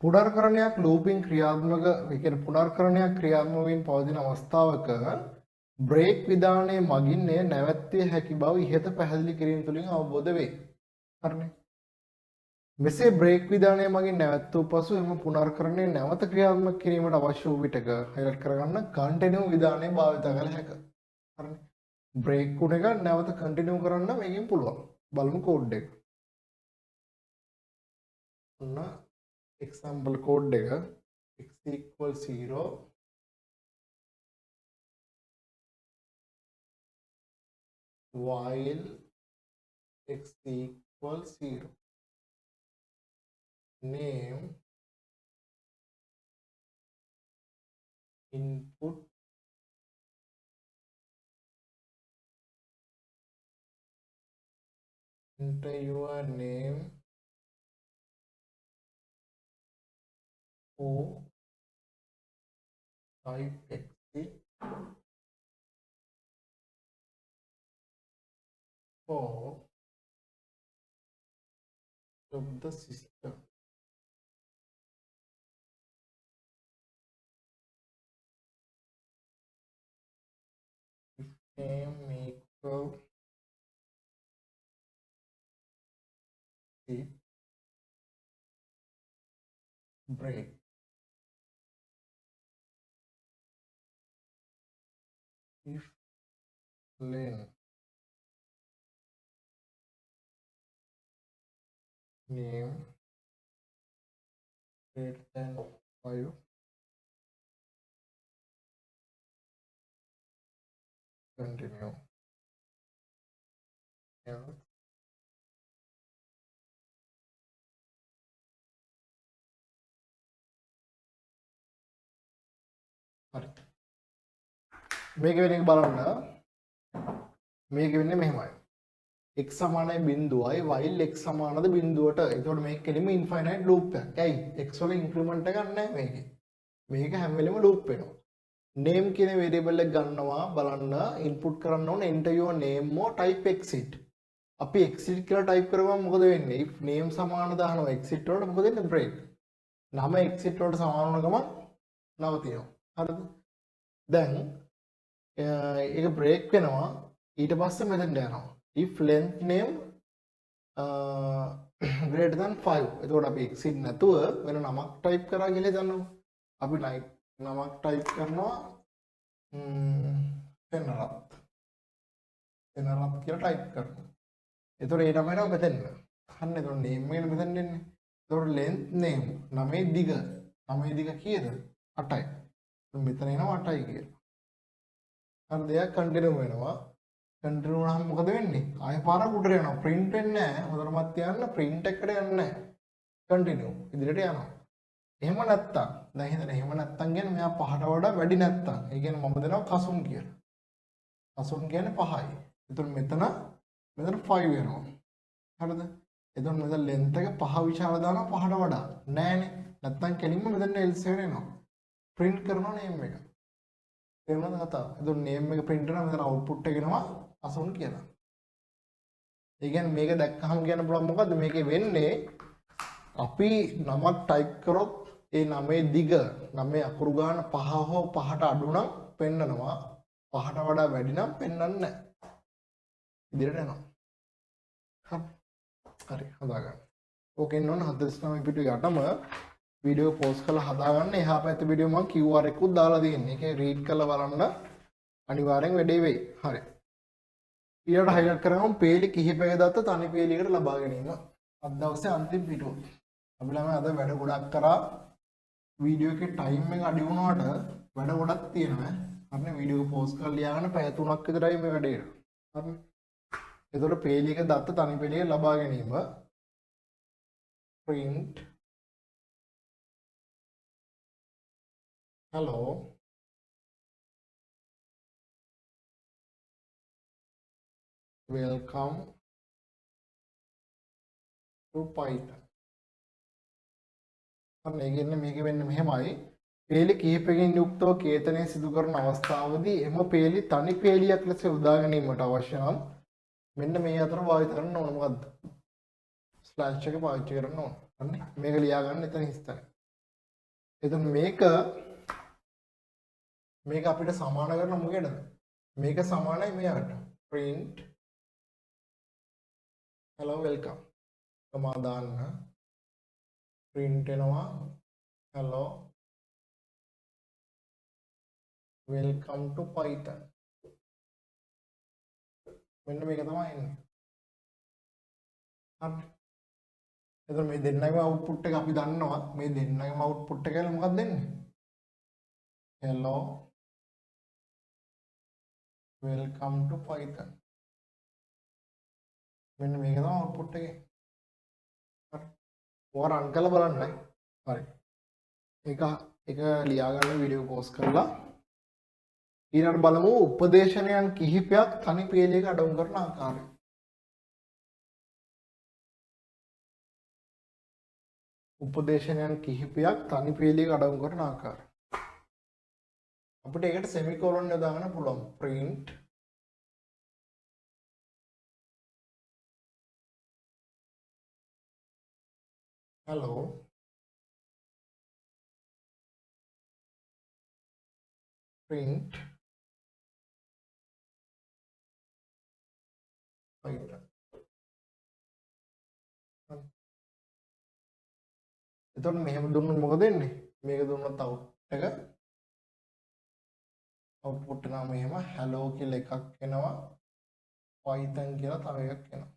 පුනර්කරණයක් ලූපින් ක්‍රියාත්මක ඒ කියන්නේ පුනර්කරණයක් ක්‍රියාත්මක වීම පවතින අවස්ථාවක බ්‍රේක් විධානයේ මගින් එය නැවැත්විය හැකි බව ඉහත පැහැදිලි කිරීම තුළින් අවබෝධ වේ. හරිනේ. මෙසේ බ්‍රේක් විධානය මගින් නැවැත් වූ පසු එම පුනර්කරණය නැවත ක්‍රියාත්මක කිරීමට අවශ්‍ය වූ විටක හයිලයිට් කරගන්න කන්ටිනියු විධානය භාවිත කළ හැකියි. හරිනේ. බ්‍රේක් උන එක නැවත කන්ටිනියු කරන්න මේකෙන් පුළුවන්. බලමු කෝඩ් එක. ඔන්න එක්සැම්පල් කෝඩ් එක x equals 0 while x equals 0 name input enter your name or type exit for of the system. If name equal it break if len name greater than 5 continue else හරි මේක වෙන එක බලන්න මේක වෙන්නේ මෙහෙමයි x සමානයි බිඳුවයි while x සමානද බිඳුවට එතකොට මේක කෙලින්ම ඉන්ෆයිනයිට් ලූප් එකක්. ඇයි? x වල ඉන්ක්‍රිමන්ට් එකක් නැහැ මේකේ. මේක හැම වෙලෙම ලූප් වෙනවා. name කියන variable එක ගන්නවා බලන්න input කරන්න ඕනේ enter your name or type exit. අපි exit කියලා type කරගම මොකද වෙන්නේ? if name සමාන දානවා exit වලට මොකද වෙන්නේ? break. නම exit වලට සමාන වුණ ගමන් නවතිනවා. හරිද? දැන් ඒක break වෙනවා ඊට පස්සේ මෙතෙන්ට යනවා. if length name greater than 5 එතකොට අපි exit නැතුව වෙන නමක් type කරා කියලා හිතන්නකෝ. අපි නමක් type කරනවා පෙනරත් කියලා type කරනවා. එතකොට ඒ නම එනවා මෙතෙන්. අන්න එතකොට name එක මෙතෙන් එන්නේ. එතකොට length name නමේ දිග කීයද? 8යි. මෙතන එනවා 8යි කියලා. හරිද? ඒක කන්ටිනියු වෙනවා. කන්ටිනියු වුණාම මොකද වෙන්නේ? ආයෙ පාරක් උඩට යනවා. print වෙන්නේ නැහැ. හොඳටමත් තියන්න print එකට යන්නේ නැහැ. කන්ටිනියු ඉදිරියට යනවා. එහෙම නැත්තම් දැන් හිතන්න එහෙම නැත්තම් කියන්නේ මෙයා පහට වඩා වැඩි නැත්තම්. ඒ කියන්නේ මම දෙනවා කසුන් කියලා. කසුන් කියන්නේ 5යි. එතකොට මෙතන 5 වෙනවා. හරිද? එතකොට මෙතන length එක 5 විශාල දානවා 5ට වඩා. නෑනේ. නැත්තම් කෙලින්ම මෙතන else එනවා. print කරනවා name එක. තේරුණාද කතාව? එතකොට name එක print කරනවා මෙතන output එක එනවා අසුන් කියලා. ඒ කියන්නේ මේක දැක්කහම කියන්න පුළුවන් මොකද්ද මේකේ වෙන්නේ? අපි නමක් type කරොත් ඒ නමේ දිග නමේ අකුරු ගාන 5 හෝ 5ට අඩු නම් පෙන්නනවා. 5ට වඩා වැඩි නම් පෙන්වන්නේ නැහැ. ඉදිරියට යනවා. හරි හදාගන්න. ඕකෙන් ඕන 49 පිටු යටම වීඩියෝ පෝස්ට් කරලා හදාගන්න. එහා පැත්තේ වීඩියෝ මම QR එකකුත් දාලා තියෙන්නේ. ඒකේ රීඩ් කරලා බලන්න අනිවාර්යෙන් වැඩේ වෙයි. හරි. ඊට හයිලයිට් කරගමු පේලි කිහිපයක දත්ත තනි පේලියකට ලබා ගැනීම. අද දවසේ අන්තිම පිටුව. අපි ළමයි අද වැඩ ගොඩක් කරා. වීඩියෝ එකේ ටයිම් එක අඩු වුණාට වැඩ ගොඩක් තියෙනවා. හරිනේ වීඩියෝ එක පෝස්ට් කරලා ලියාගන්න පැය 3ක් විතරයි මේ වැඩේ. හරිනේ. එතකොට පේලියක දත්ත තනි පේලියක ලබා ගැනීම. print hello welcome to Python. හරි ඉතින් මේක වෙන්නේ මෙහෙමයි. පේලි කිහිපයකින් යුක්තව කේතනය සිදු කරන අවස්ථාවේදී එම පේලි තනි පේලියක් ලෙස යොදා ගැනීමට අවශ්‍ය නම් මෙන්න මේ අතර භාවිත කරන්න ඕන මොකද්ද? ස්ලෑෂ් එක පාවිච්චි කරන්න ඕන. හරි මේක ලියා ගන්න එතන හිස්තන. එතන මේක අපිට සමාන කරන මොකේද? මේක සමානයි මෙයාට. print hello welcome. කමා දාන්න. print එනවා hello welcome to Python. මෙන්න මේක තමයි එන්නේ. හරි. එතකොට මේ දෙන්නගේම අවුට්පුට් එක අපි දන්නවා. මේ දෙන්නගේම අවුට්පුට් එක මොකක්ද දෙන්නේ? hello welcome to Python. මෙන්න මේක තමයි අවුට්පුට් එකේ. හරි. ඔය රන් කරලා බලන්න. හරි. ඒක ලියා ගන්න වීඩියෝ පෝස්ට් කරලා ඊළඟට බලමු උපදේශනයන් කිහිපයක් තනි පේලියක අඩංගු කරන ආකාරය. උපදේශනයන් කිහිපයක් තනි පේලියක අඩංගු කරන ආකාරය. අපිට ඒකට සෙමිකෝලන් යොදා ගන්න පුළුවන්. print hello print Python. එතකොට මෙහෙම දුන්නොත් මොකද වෙන්නේ? මේක දුන්නොත් output එක මෙහෙම hello කියලා එකක් එනවා. Python කියලා තව එකක් එනවා.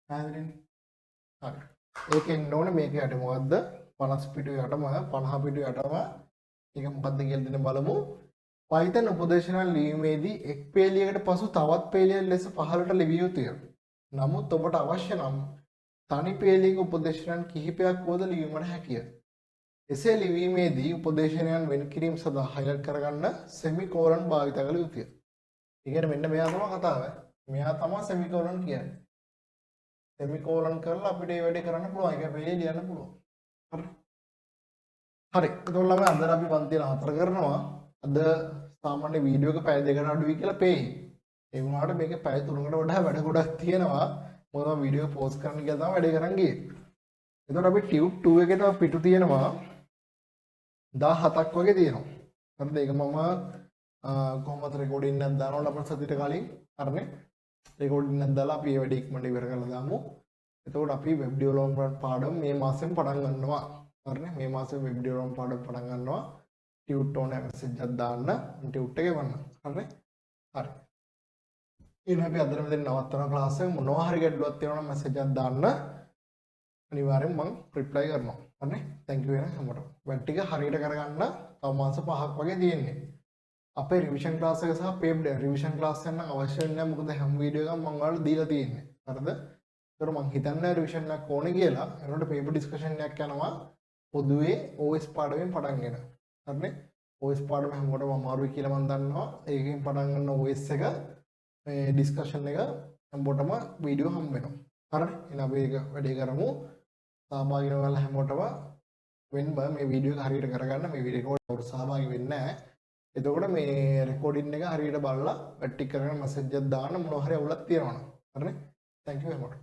හරිනේ. හරි. ඒකෙන් ඕනේ මේක යට මොකද්ද? 50 පිටු යටම 50 පිටු යටම ඒක මොකද්ද කියලා දෙන්න බලමු. Python උපදේශනල් ලිවීමේදී එක් පේලියකට පසු තවත් පේලියක් ලෙස පහළට ලිවිය යුතුය. නමුත් ඔබට අවශ්‍ය නම් තනි පේලියක උපදේශනයන් කිහිපයක් වද ලිවීමට හැකිය. එසේ ලිවීමේදී උපදේශනයන් වෙන් කිරීම සඳහා හයිලයිට් කරගන්න සෙමිකෝලන් භාවිත කළ යුතුය. ඒ කියන්නේ මෙන්න මෙයා තමයි කතාව. මෙයා තමයි සෙමිකෝලන් කියන්නේ. සෙමිකෝලන් කරලා අපිට මේ වැඩේ කරන්න පුළුවන්. ඒක පේලිය ලියන්න පුළුවන්. හරි. හරි. ඒතකොට ළමයි අද අපි පන්ති 4 කරනවා. අද සාමාන්‍ය වීඩියෝ එක පැය 2කට අඩුයි කියලා පේයි. ඒ වුණාට මේකේ පැය 3කට වඩා වැඩ ගොඩක් තියෙනවා. මොකද මම වීඩියෝ පෝස්ට් කරන්න ගියා තමයි වැඩේ කරන් ගියේ. එතකොට අපි ටියුට් 2 එකේ තව පිටු තියෙනවා 17ක් වගේ තියෙනවා. හරිද? ඒක මම කොහොමද රෙකෝඩින් එකක් දානවා අපේ සතියට කලින්. හරිනේ? රෙකෝඩින් එකක් දාලා අපි මේ වැඩේ ඉක්මනට ඉවර කරලා දාමු. එතකොට අපි වෙබ් ඩෙවලොප්මන්ට් පාඩම මේ මාසෙම පටන් ගන්නවා. හරිනේ? මේ මාසෙම වෙබ් ඩෙවලොප්මන්ට් පාඩම පටන් ගන්නවා. ටියුට් ඕනේ මෙසේජ් එකක් දාන්න. ටියුට් එකේ වන්න. හරිනේ? හරි. ඉතින් අපි අද මෙතන නවත්තන ක්ලාස් එක මොනවා හරි ගැටලුවක් තියෙනවා නම් මෙසේජ් එකක් දාන්න. අනිවාර්යෙන් මම රිප්ලයි කරනවා. හරිනේ? thank you වෙන හැමෝටම. වැඩ ටික හරියට කරගන්න තව මාස 5ක් වගේ තියෙන්නේ. අපේ රිවිෂන් ක්ලාස් එක සහ පේප් රිවිෂන් ක්ලාස් එක නම් අවශ්‍ය නැහැ. මොකද හැම වීඩියෝ එකක්ම මම ඔයාලට දීලා තියෙන්නේ. හරිද? ඒතර මම හිතන්නේ රිවිෂන් එකක් ඕනේ කියලා. ඒනකොට පේපර් ඩිස්කෂන් එකක් යනවා. පොදුවේ OS පාඩමෙන් පටන්ගෙන. හරිනේ? OS පාඩම හැමෝටම අමාරුයි කියලා මම දන්නවා. ඒකෙන් පටන් ගන්න OS එක මේ ඩිස්කෂන් එක හැමෝටම වීඩියෝ හම්බ වෙනවා. හරිනේ? එහෙනම් අපි ඒක වැඩේ කරමු. සහභාගී වෙන හැමෝටම වෙන්න මේ වීඩියෝ එක හරියට කරගන්න. මේ වීඩියෝ එක සහභාගී වෙන්නේ නැහැ. එතකොට මේ රෙකෝඩින් එක හරියට බලලා වැට්ටි කරගෙන මෙසේජ් එකක් දාන්න මොනවා හරි අවුලක් තියෙනවනේ. හරිනේ? thank you very much.